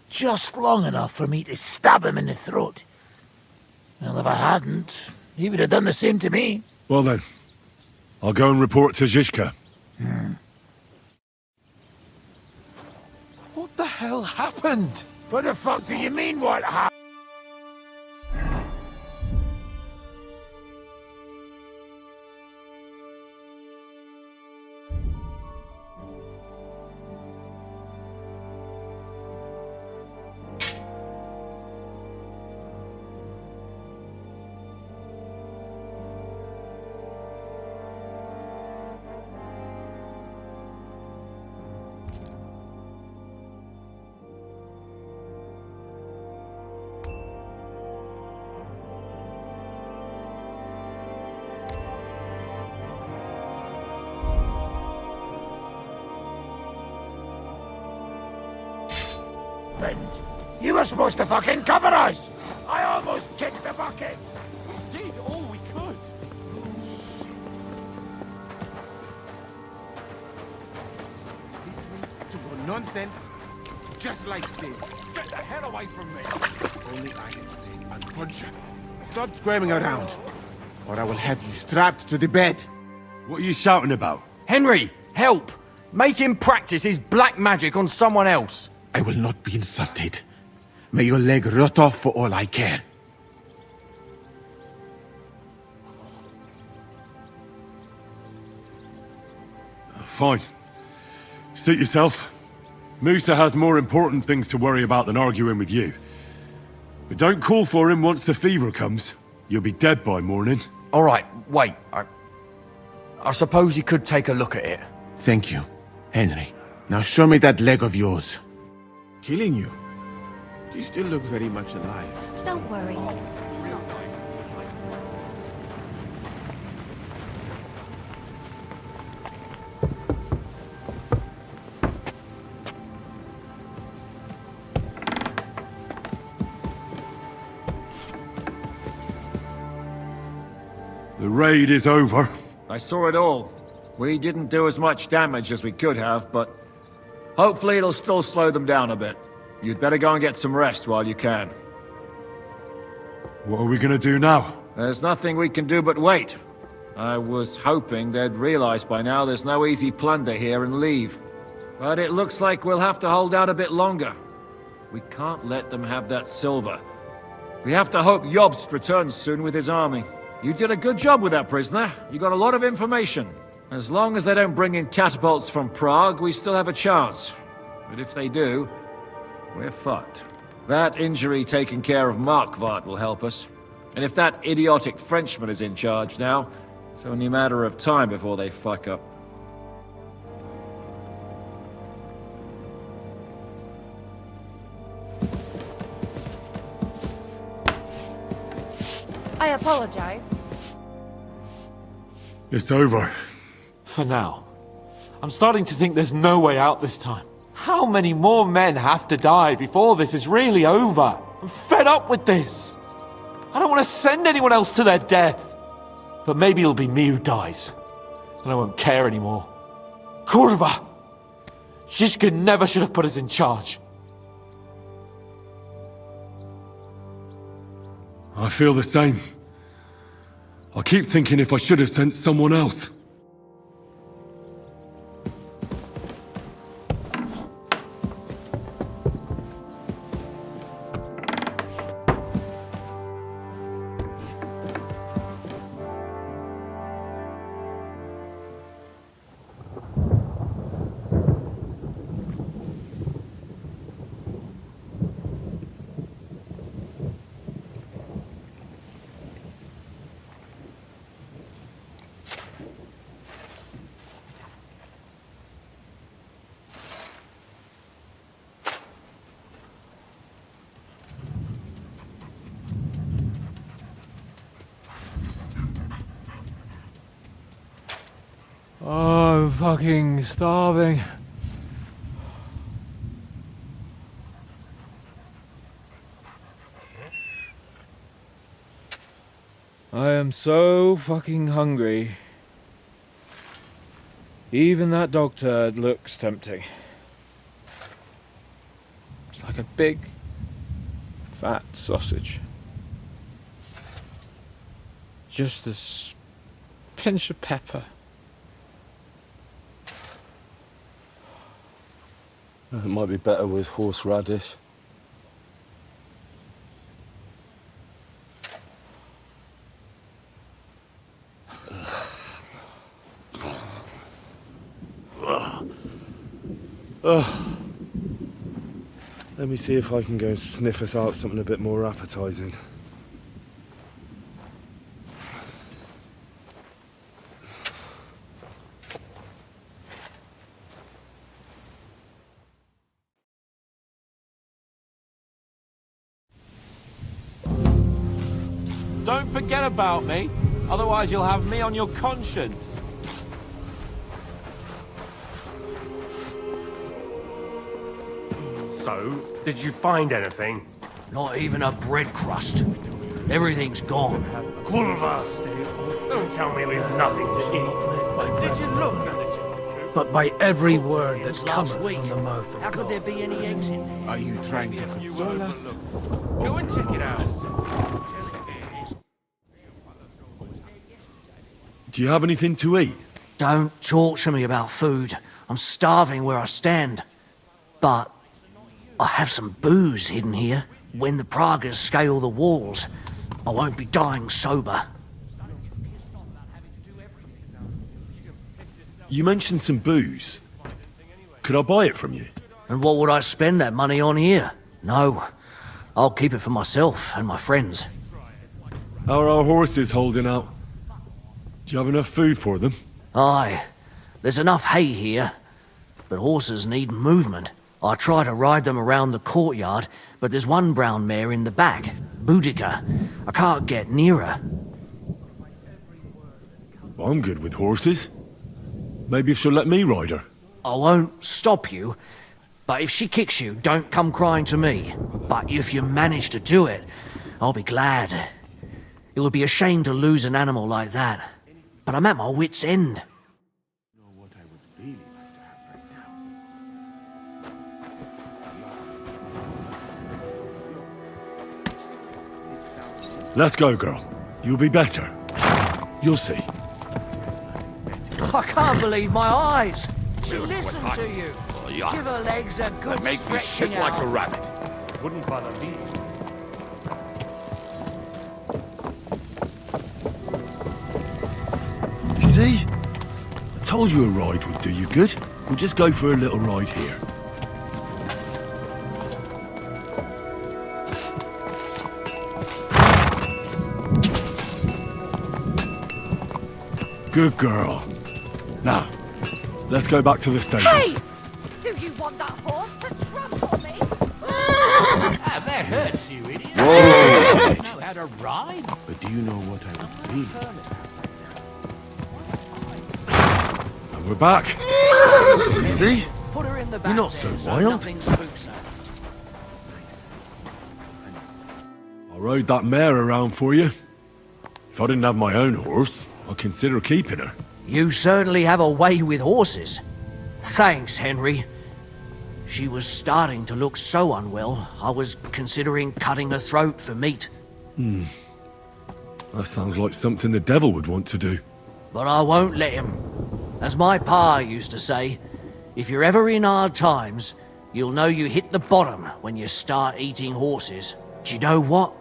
Just long enough for me to stab him in the throat. Well, if I hadn't, he would have done the same to me. Well then, I'll go and report to Zizka. What the hell happened? What the fuck do you mean, what happened? You were supposed to fucking cover us! I almost kicked the bucket! Did all we could. To your nonsense, just like Steve. Get the hell away from me! Only I can stay unconscious. Stop squirming around, or I will have you strapped to the bed. What are you shouting about? Henry, help! Make him practice his black magic on someone else. I will not be insulted. May your leg rot off for all I care. Fine. Suit yourself. Musa has more important things to worry about than arguing with you. But don't call for him once the fever comes. You'll be dead by morning. All right, wait. I suppose you could take a look at it. Thank you, Henry. Now show me that leg of yours. Killing you? You still look very much alive. Don't worry. The raid is over. I saw it all. We didn't do as much damage as we could have, but hopefully it'll still slow them down a bit. You'd better go and get some rest while you can. What are we gonna do now? There's nothing we can do but wait. I was hoping they'd realize by now there's no easy plunder here and leave. But it looks like we'll have to hold out a bit longer. We can't let them have that silver. We have to hope Jobst returns soon with his army. You did a good job with that prisoner. You got a lot of information. As long as they don't bring in catapults from Prague, we still have a chance. But if they do, we're fucked. That injury taking care of Markvart will help us. And if that idiotic Frenchman is in charge now, it's only a matter of time before they fuck up. I apologize. It's over. For now. I'm starting to think there's no way out this time. How many more men have to die before this is really over? I'm fed up with this. I don't want to send anyone else to their death. But maybe it'll be me who dies. And I won't care anymore. Kurva! Zizka never should have put us in charge. I feel the same. I keep thinking if I should have sent someone else. Oh, I'm fucking starving. I am so fucking hungry. Even that dog turd looks tempting. It's like a big, fat sausage. Just a pinch of pepper. It might be better with horseradish. Let me see if I can go and sniff us out something a bit more appetizing. Don't forget about me, otherwise you'll have me on your conscience. So, did you find anything? Not even a bread crust. Everything's gone. Kulvas! Don't tell me we've nothing to eat. But did you look? But by every word that cometh from the mouth of How could there be any eggs in there? Are you trying to console us? Go and check it out. Do you have anything to eat? Don't talk to me about food. I'm starving where I stand. But I have some booze hidden here. When the Pragas scale the walls, I won't be dying sober. You mentioned some booze. Could I buy it from you? And what would I spend that money on here? No, I'll keep it for myself and my friends. How are our horses holding out? Do you have enough food for them? Aye, there's enough hay here, but horses need movement. I try to ride them around the courtyard, but there's one brown mare in the back, Boudica. I can't get near her. I'm good with horses. Maybe you should let me ride her. I won't stop you, but if she kicks you, don't come crying to me. But if you manage to do it, I'll be glad. It would be a shame to lose an animal like that. But I'm at my wit's end. Let's go, girl. You'll be better. You'll see. I can't believe my eyes. She listened to you. Give her legs a good That makes me shit stretching like out. a rabbit. Wouldn't bother me. You see? I told you a ride would do you good. We'll just go for a little ride here. Good girl. Now, let's go back to the stable. Hey! Do you want that horse to trample me? That hurts, you idiot. Whoa! You know how to ride? But do you know what I would be? And we're back. You see? Put her in the back. You're not so there, wild. nothing spooks her. I rode that mare around for you. If I didn't have my own horse, I'd consider keeping her. You certainly have a way with horses. Thanks, Henry. She was starting to look so unwell, I was considering cutting her throat for meat. That sounds like something the devil would want to do. But I won't let him. As my pa used to say, if you're ever in hard times, you'll know you hit the bottom when you start eating horses. Do you know what?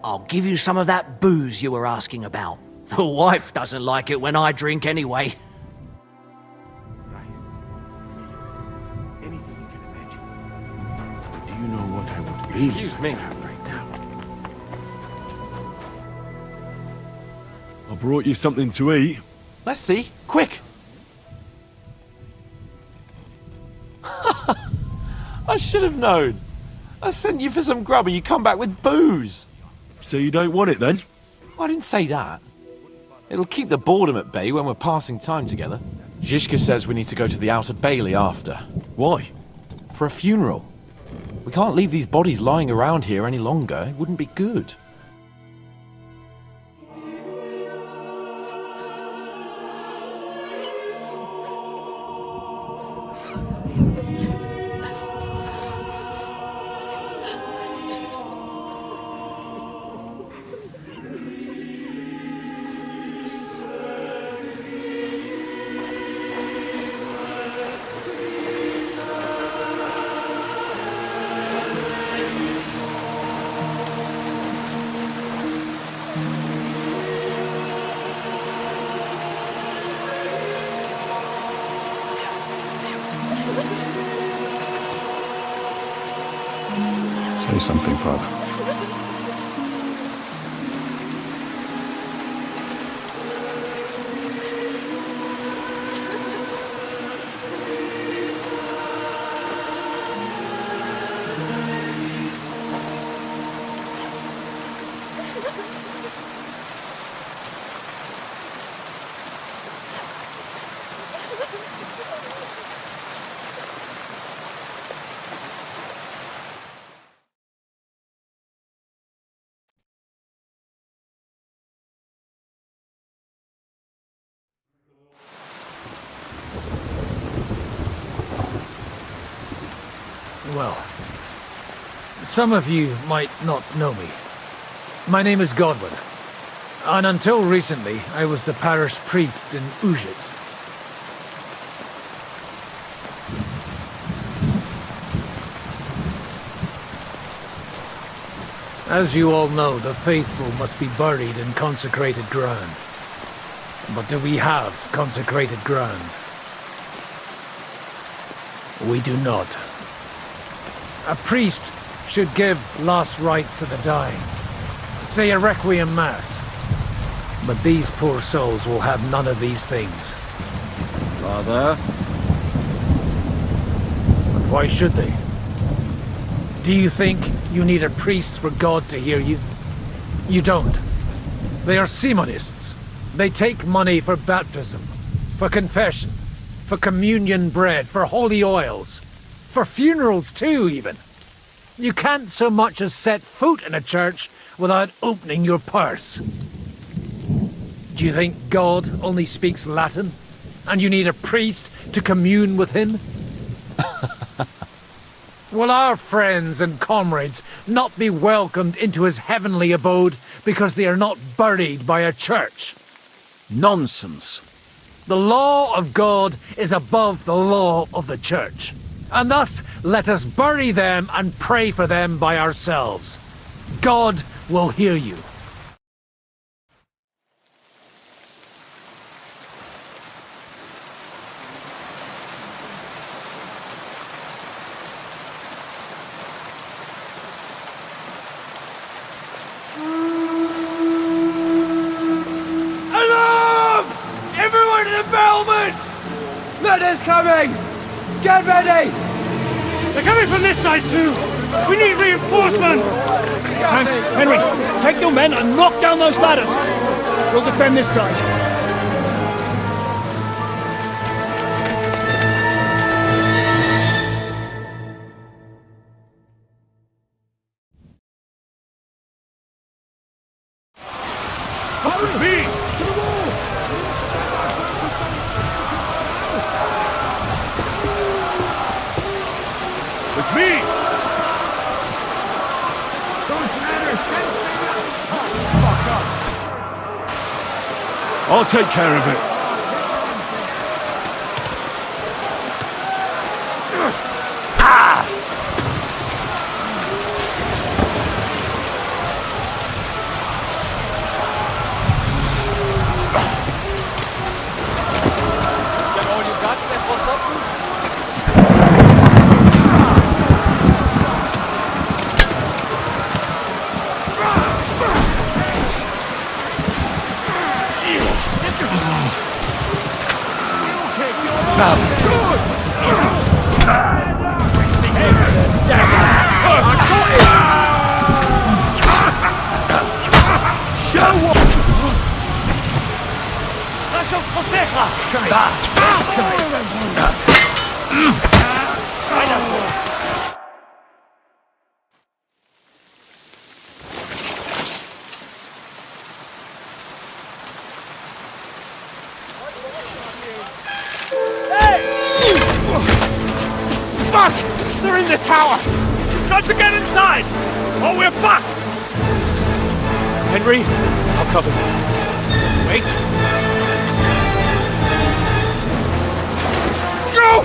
I'll give you some of that booze you were asking about. The wife doesn't like it when I drink anyway. Do you know what I would really Excuse me. right now? I brought you something to eat. Let's see. Quick! I should have known. I sent you for some grub and you come back with booze. So you don't want it then? I didn't say that. It'll keep the boredom at bay when we're passing time together. Zizka says we need to go to the Outer Bailey after. Why? For a funeral. We can't leave these bodies lying around here any longer. It wouldn't be good. Say something, Father. Well, some of you might not know me. My name is Godwin, and until recently, I was the parish priest in Ujitz. As you all know, the faithful must be buried in consecrated ground. But do we have consecrated ground? We do not. A priest should give last rites to the dying, say a requiem mass. But these poor souls will have none of these things. Father? But why should they? Do you think you need a priest for God to hear you? You don't. They are Simonists. They take money for baptism, for confession, for communion bread, for holy oils, for funerals too, even. You can't so much as set foot in a church without opening your purse. Do you think God only speaks Latin, and you need a priest to commune with him? Will our friends and comrades not be welcomed into his heavenly abode because they are not buried by a church? Nonsense. The law of God is above the law of the church. And thus, let us bury them and pray for them by ourselves. God will hear you. Alarm! Everyone to the battlements! Murder's coming! Get ready! They're coming from this side too! We need reinforcements! Hans, Henry, take your men and knock down those ladders! We'll defend this side. With me! With me! Those ladders can't stay up! Fuck up! I'll take care of it. Fuck! They're in the tower! We've got to get inside! Or we're fucked! Henry, I'll cover you. Wait. Go!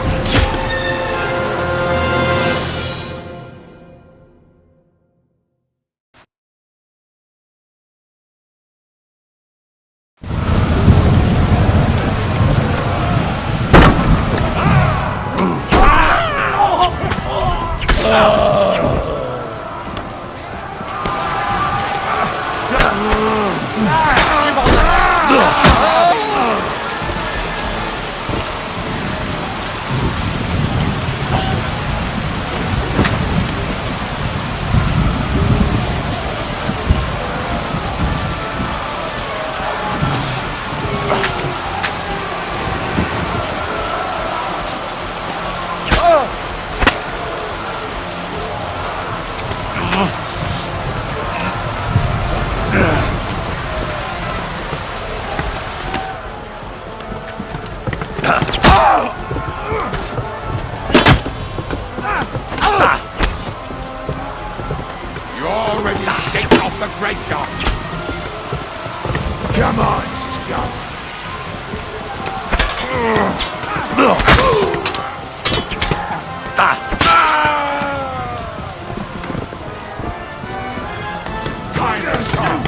Come on, scum!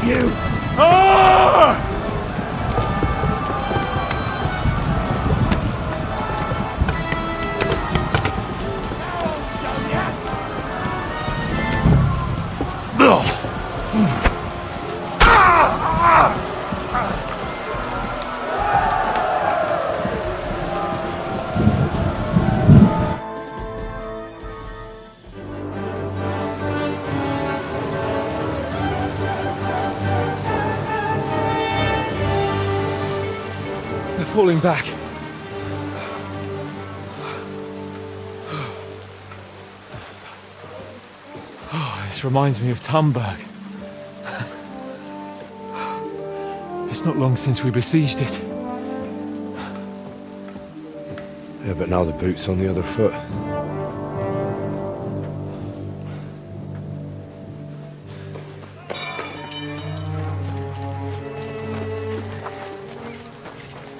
You! Falling back. Oh, this reminds me of Tamberg. It's not long since we besieged it. Yeah, but now the boot's on the other foot.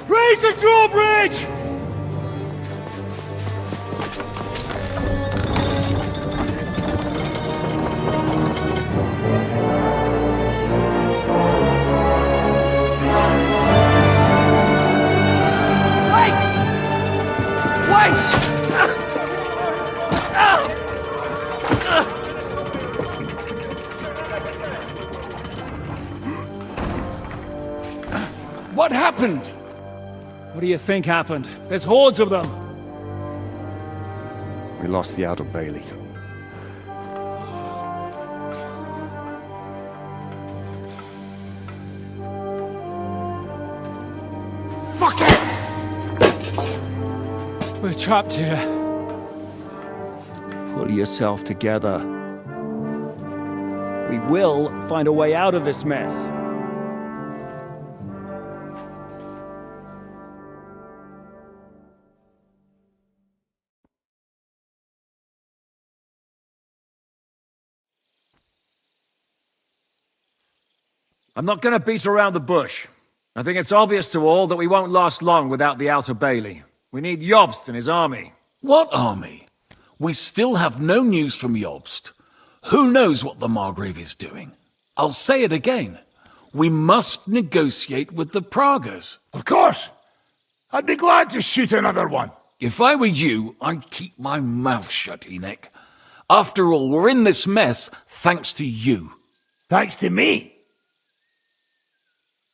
Raise the drawbridge! What happened? What do you think happened? There's hordes of them. We lost the outer bailey. Fuck it! We're trapped here. Pull yourself together. We will find a way out of this mess. I'm not gonna beat around the bush. I think it's obvious to all that we won't last long without the Outer Bailey. We need Jobst and his army. What army? We still have no news from Jobst. Who knows what the Margrave is doing? I'll say it again. We must negotiate with the Pragas. Of course. I'd be glad to shoot another one. If I were you, I'd keep my mouth shut, Enoch. After all, we're in this mess thanks to you. Thanks to me?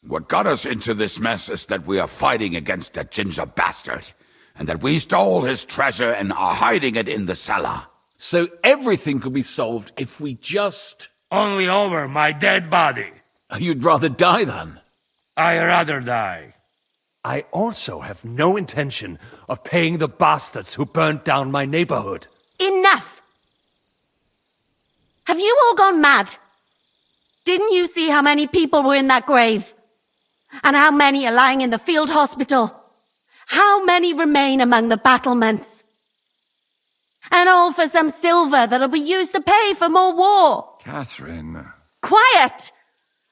What got us into this mess is that we are fighting against that ginger bastard, and that we stole his treasure and are hiding it in the cellar. So everything could be solved if we just... Only over my dead body. You'd rather die then? I'd rather die. I also have no intention of paying the bastards who burnt down my neighborhood. Enough! Have you all gone mad? Didn't you see how many people were in that grave? And how many are lying in the field hospital? How many remain among the battlements? And all for some silver that'll be used to pay for more war. Katherine. Quiet!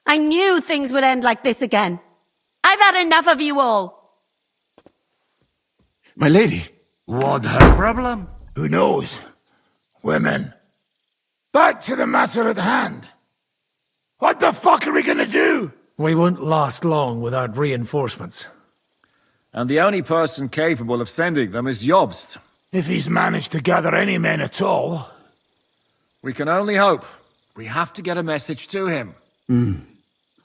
I knew things would end like this again. I've had enough of you all. My lady. What her problem? Who knows? Women. Back to the matter at hand. What the fuck are we gonna do? We won't last long without reinforcements. And the only person capable of sending them is Jobst. If he's managed to gather any men at all. We can only hope. We have to get a message to him.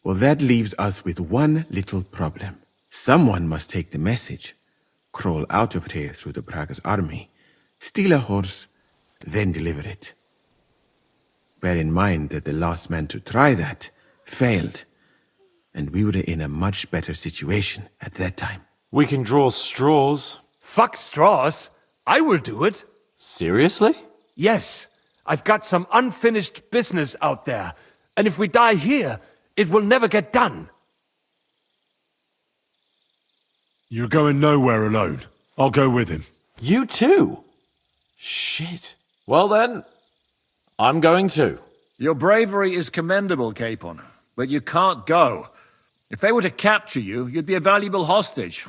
Well, that leaves us with one little problem. Someone must take the message, crawl out of here through the Pragas army, steal a horse, then deliver it. Bear in mind that the last man to try that failed, and we were in a much better situation at that time. We can draw straws. Fuck straws. I will do it. Seriously? Yes. I've got some unfinished business out there, and if we die here, it will never get done. You're going nowhere alone. I'll go with him. You too? Shit. Well then, I'm going too. Your bravery is commendable, Capon, but you can't go. If they were to capture you, you'd be a valuable hostage.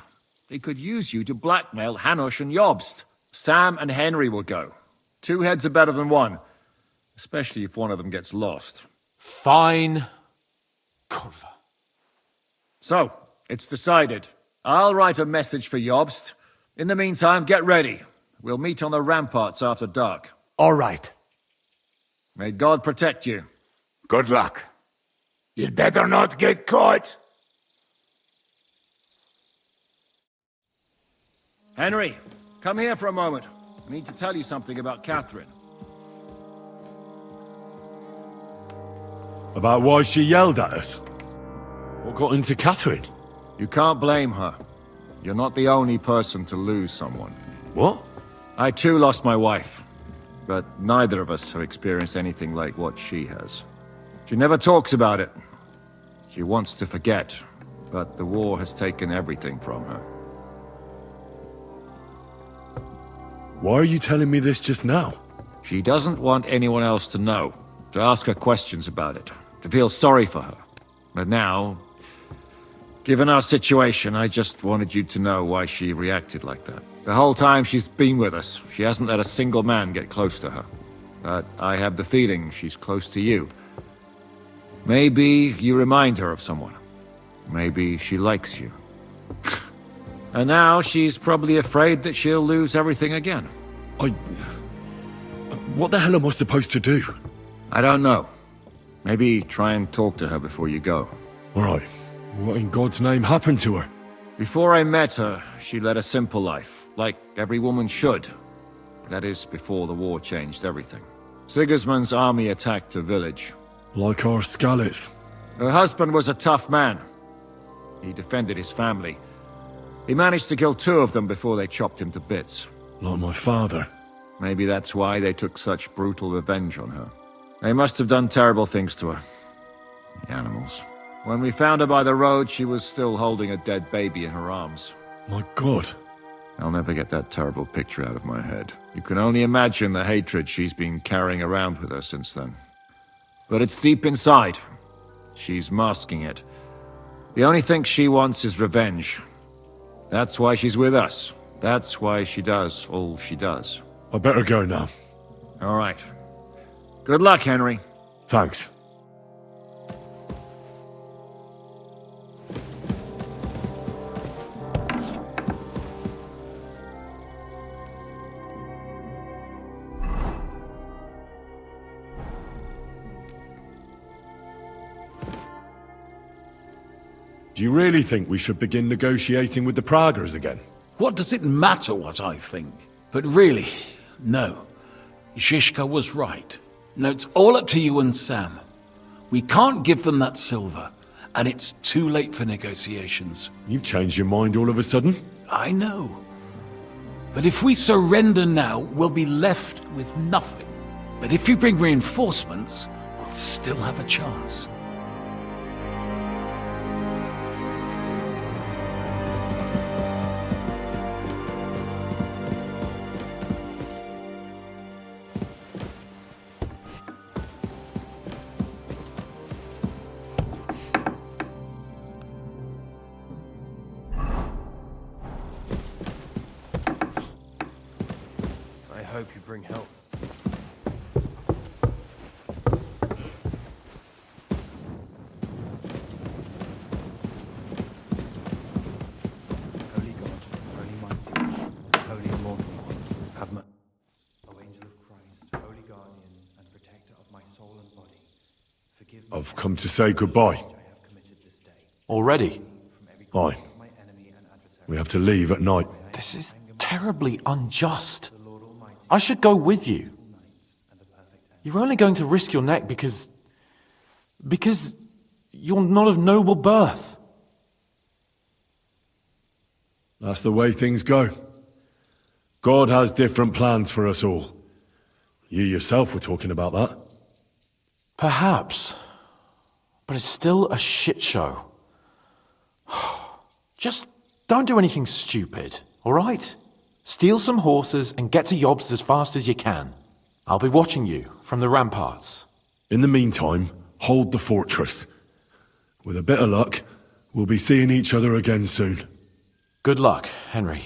They could use you to blackmail Hanush and Jobst. Sam and Henry will go. 2 heads are better than 1, especially if one of them gets lost. Fine. Kurva. So, it's decided. I'll write a message for Jobst. In the meantime, get ready. We'll meet on the ramparts after dark. All right. May God protect you. Good luck. You'd better not get caught. Henry, come here for a moment. I need to tell you something about Katherine. About why she yelled at us? What got into Katherine? You can't blame her. You're not the only person to lose someone. What? I too lost my wife, but neither of us have experienced anything like what she has. She never talks about it. She wants to forget, but the war has taken everything from her. Why are you telling me this just now? She doesn't want anyone else to know, to ask her questions about it, to feel sorry for her. But now, given our situation, I just wanted you to know why she reacted like that. The whole time she's been with us, she hasn't let a single man get close to her. But I have the feeling she's close to you. Maybe you remind her of someone. Maybe she likes you. And now she's probably afraid that she'll lose everything again. What the hell am I supposed to do? I don't know. Maybe try and talk to her before you go. Alright. What in God's name happened to her? Before I met her, she led a simple life, like every woman should. That is, before the war changed everything. Sigismund's army attacked her village. Like our Skalitz. Her husband was a tough man. He defended his family. He managed to kill 2 of them before they chopped him to bits. Like my father. Maybe that's why they took such brutal revenge on her. They must have done terrible things to her. The animals. When we found her by the road, she was still holding a dead baby in her arms. My God. I'll never get that terrible picture out of my head. You can only imagine the hatred she's been carrying around with her since then. But it's deep inside. She's masking it. The only thing she wants is revenge. That's why she's with us. That's why she does all she does. I better go now. All right. Good luck, Henry. Thanks. Do you really think we should begin negotiating with the Praggers again? What does it matter what I think? But really, no. Zizka was right. No, it's all up to you and Sam. We can't give them that silver, and it's too late for negotiations. You've changed your mind all of a sudden? I know. But if we surrender now, we'll be left with nothing. But if you bring reinforcements, we'll still have a chance. I hope you bring help. Holy God, Holy Mighty, Holy Immortal, have mercy. O Angel of Christ, Holy Guardian and Protector of my soul and body, forgive me. I've come to say goodbye. Already? Aye. We have to leave at night. This is terribly unjust. I should go with you. You're only going to risk your neck because you're not of noble birth. That's the way things go. God has different plans for us all. You yourself were talking about that. Perhaps. But it's still a shit show. Just don't do anything stupid, all right? Steal some horses and get to Yobs as fast as you can. I'll be watching you from the ramparts. In the meantime, hold the fortress. With a bit of luck, we'll be seeing each other again soon. Good luck, Henry.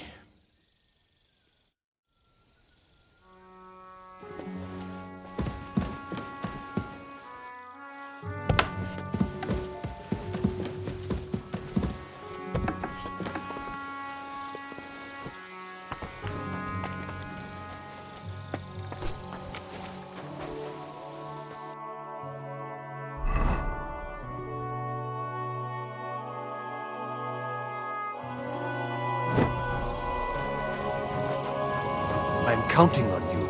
I'm counting on you.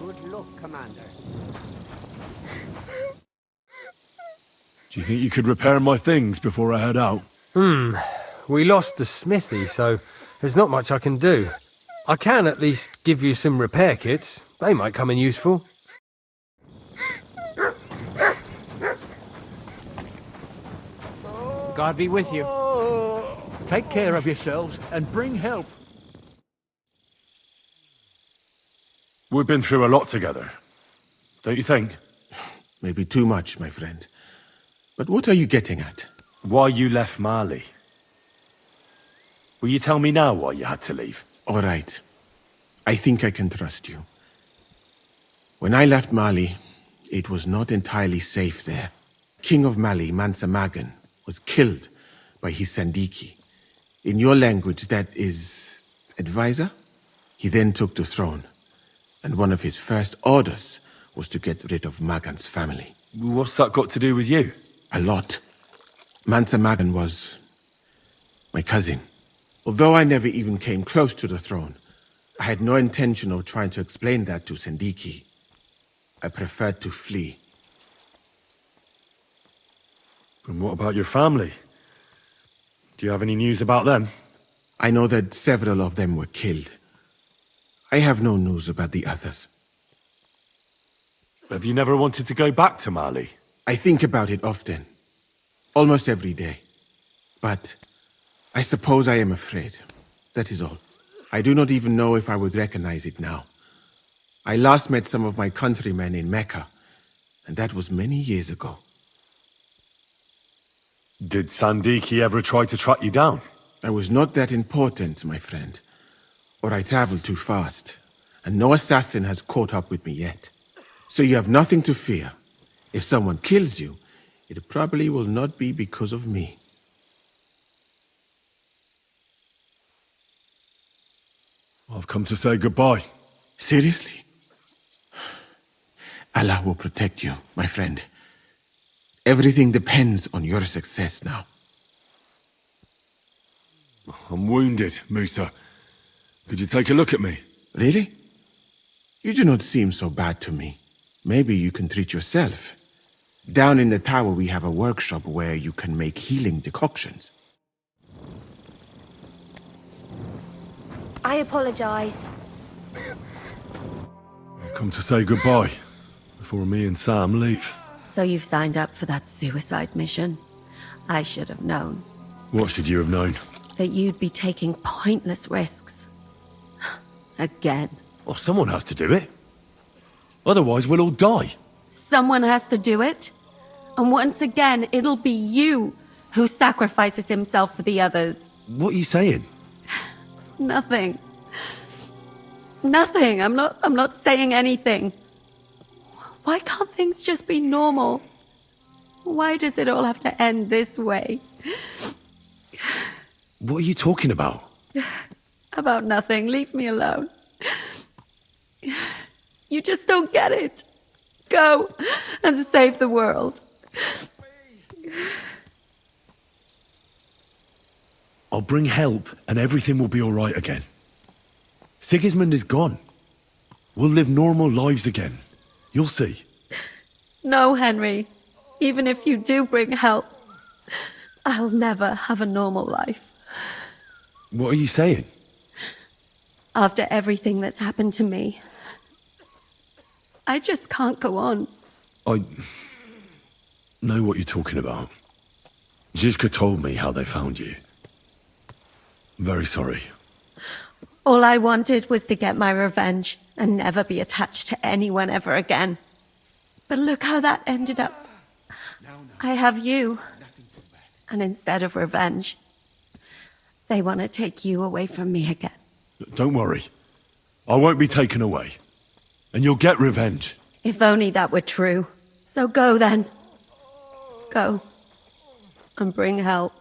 Good luck, Commander. Do you think you could repair my things before I head out? We lost the smithy, so there's not much I can do. I can at least give you some repair kits. They might come in useful. God be with you. Take care of yourselves and bring help. We've been through a lot together. Don't you think? Maybe too much, my friend. But what are you getting at? Why you left Mali. Will you tell me now why you had to leave? All right. I think I can trust you. When I left Mali, it was not entirely safe there. King of Mali, Mansa Magan, was killed by his Sandiki. In your language, that is... advisor? He then took the throne, and one of his first orders was to get rid of Magan's family. What's that got to do with you? A lot. Mansa Magan was... my cousin. Although I never even came close to the throne, I had no intention of trying to explain that to Sandiki. I preferred to flee. And what about your family? Do you have any news about them? I know that several of them were killed. I have no news about the others. Have you never wanted to go back to Mali? I think about it often. Almost every day. But I suppose I am afraid. That is all. I do not even know if I would recognize it now. I last met some of my countrymen in Mecca, and that was many years ago. Did Sandiki ever try to track you down? I was not that important, my friend. Or I traveled too fast, and no assassin has caught up with me yet. So you have nothing to fear. If someone kills you, it probably will not be because of me. I've come to say goodbye. Seriously? Allah will protect you, my friend. Everything depends on your success now. I'm wounded, Musa. Could you take a look at me? Really? You do not seem so bad to me. Maybe you can treat yourself. Down in the tower we have a workshop where you can make healing decoctions. I apologize. I've come to say goodbye before me and Sam leave. So you've signed up for that suicide mission? I should have known. What should you have known? That you'd be taking pointless risks. Again. Well, someone has to do it. Otherwise, we'll all die. Someone has to do it. And once again, it'll be you who sacrifices himself for the others. What are you saying? Nothing. Nothing. I'm not saying anything. Why can't things just be normal? Why does it all have to end this way? What are you talking about? About nothing. Leave me alone. You just don't get it. Go and save the world. I'll bring help and everything will be all right again. Sigismund is gone. We'll live normal lives again. You'll see. No, Henry. Even if you do bring help, I'll never have a normal life. What are you saying? After everything that's happened to me, I just can't go on. I know what you're talking about. Zizka told me how they found you. I'm very sorry. All I wanted was to get my revenge and never be attached to anyone ever again. But look how that ended up. I have you. And instead of revenge, they want to take you away from me again. Don't worry. I won't be taken away. And you'll get revenge. If only that were true. So go then. Go. And bring help.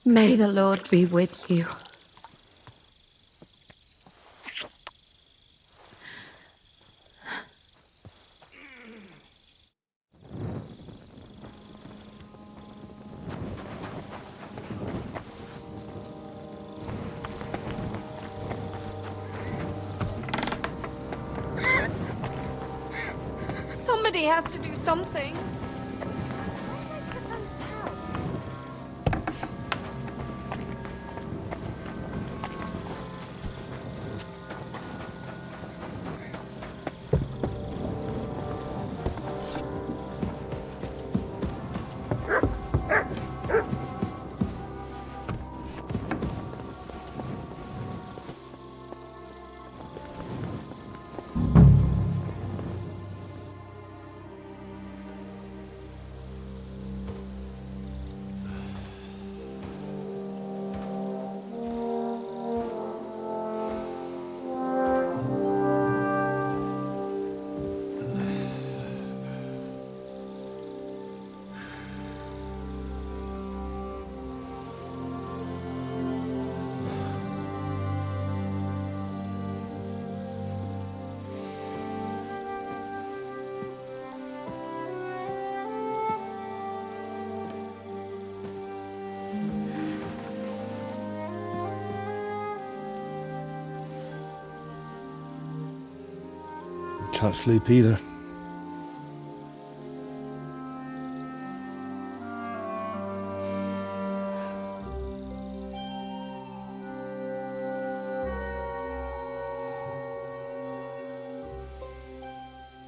May the Lord be with you. Somebody has to do something. Can't sleep either.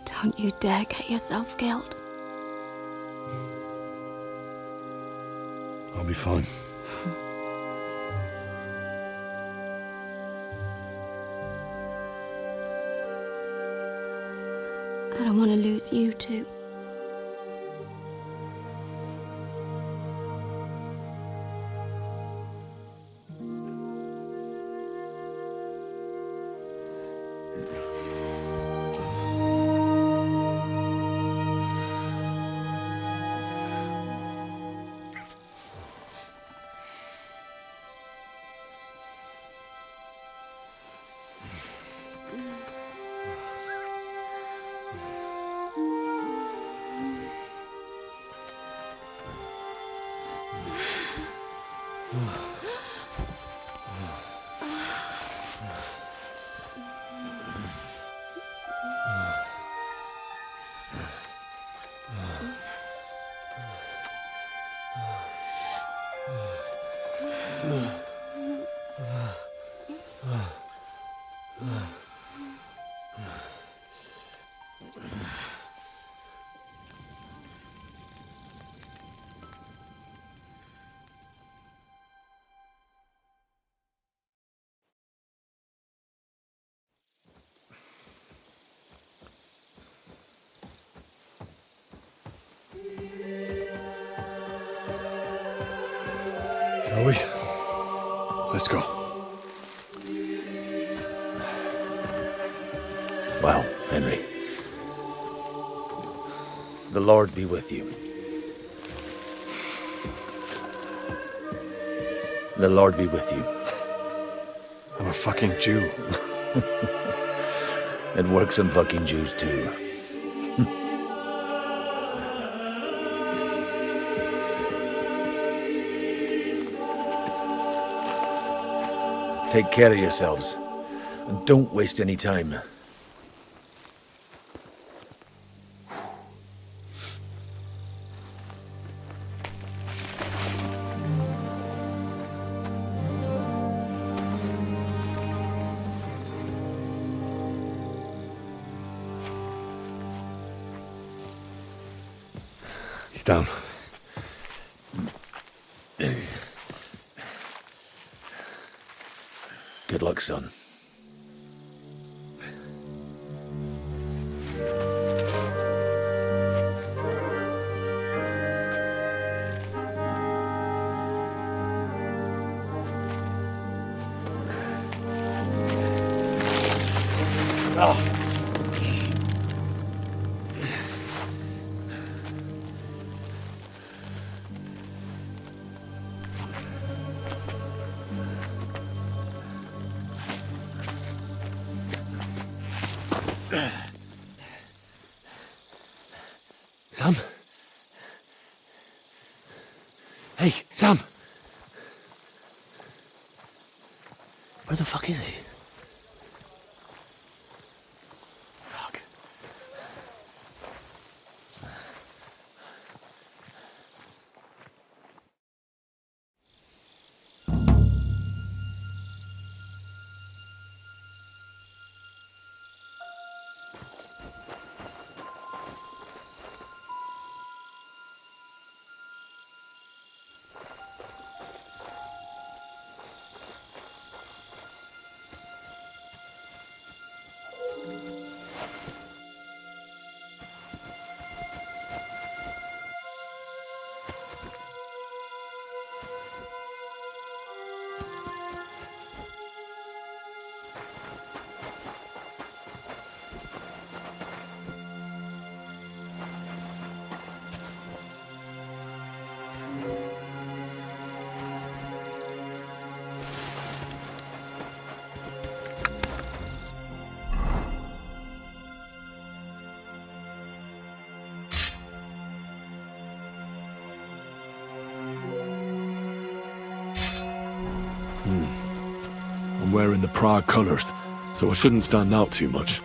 Don't you dare get yourself killed. I'll be fine. I don't want to lose you too. Shall we? Let's go. Well, Henry. The Lord be with you. The Lord be with you. I'm a fucking Jew. It works on fucking Jews too. Take care of yourselves, and don't waste any time. He's down. Good luck, son. Sam? Hey, Sam! Where the fuck is he? Fuck. I'm wearing the Prague colours, so I shouldn't stand out too much.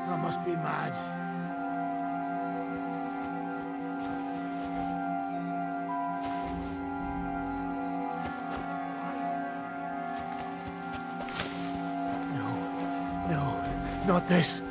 I must be mad. No, not this.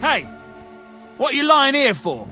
Hey! What are you lying here for?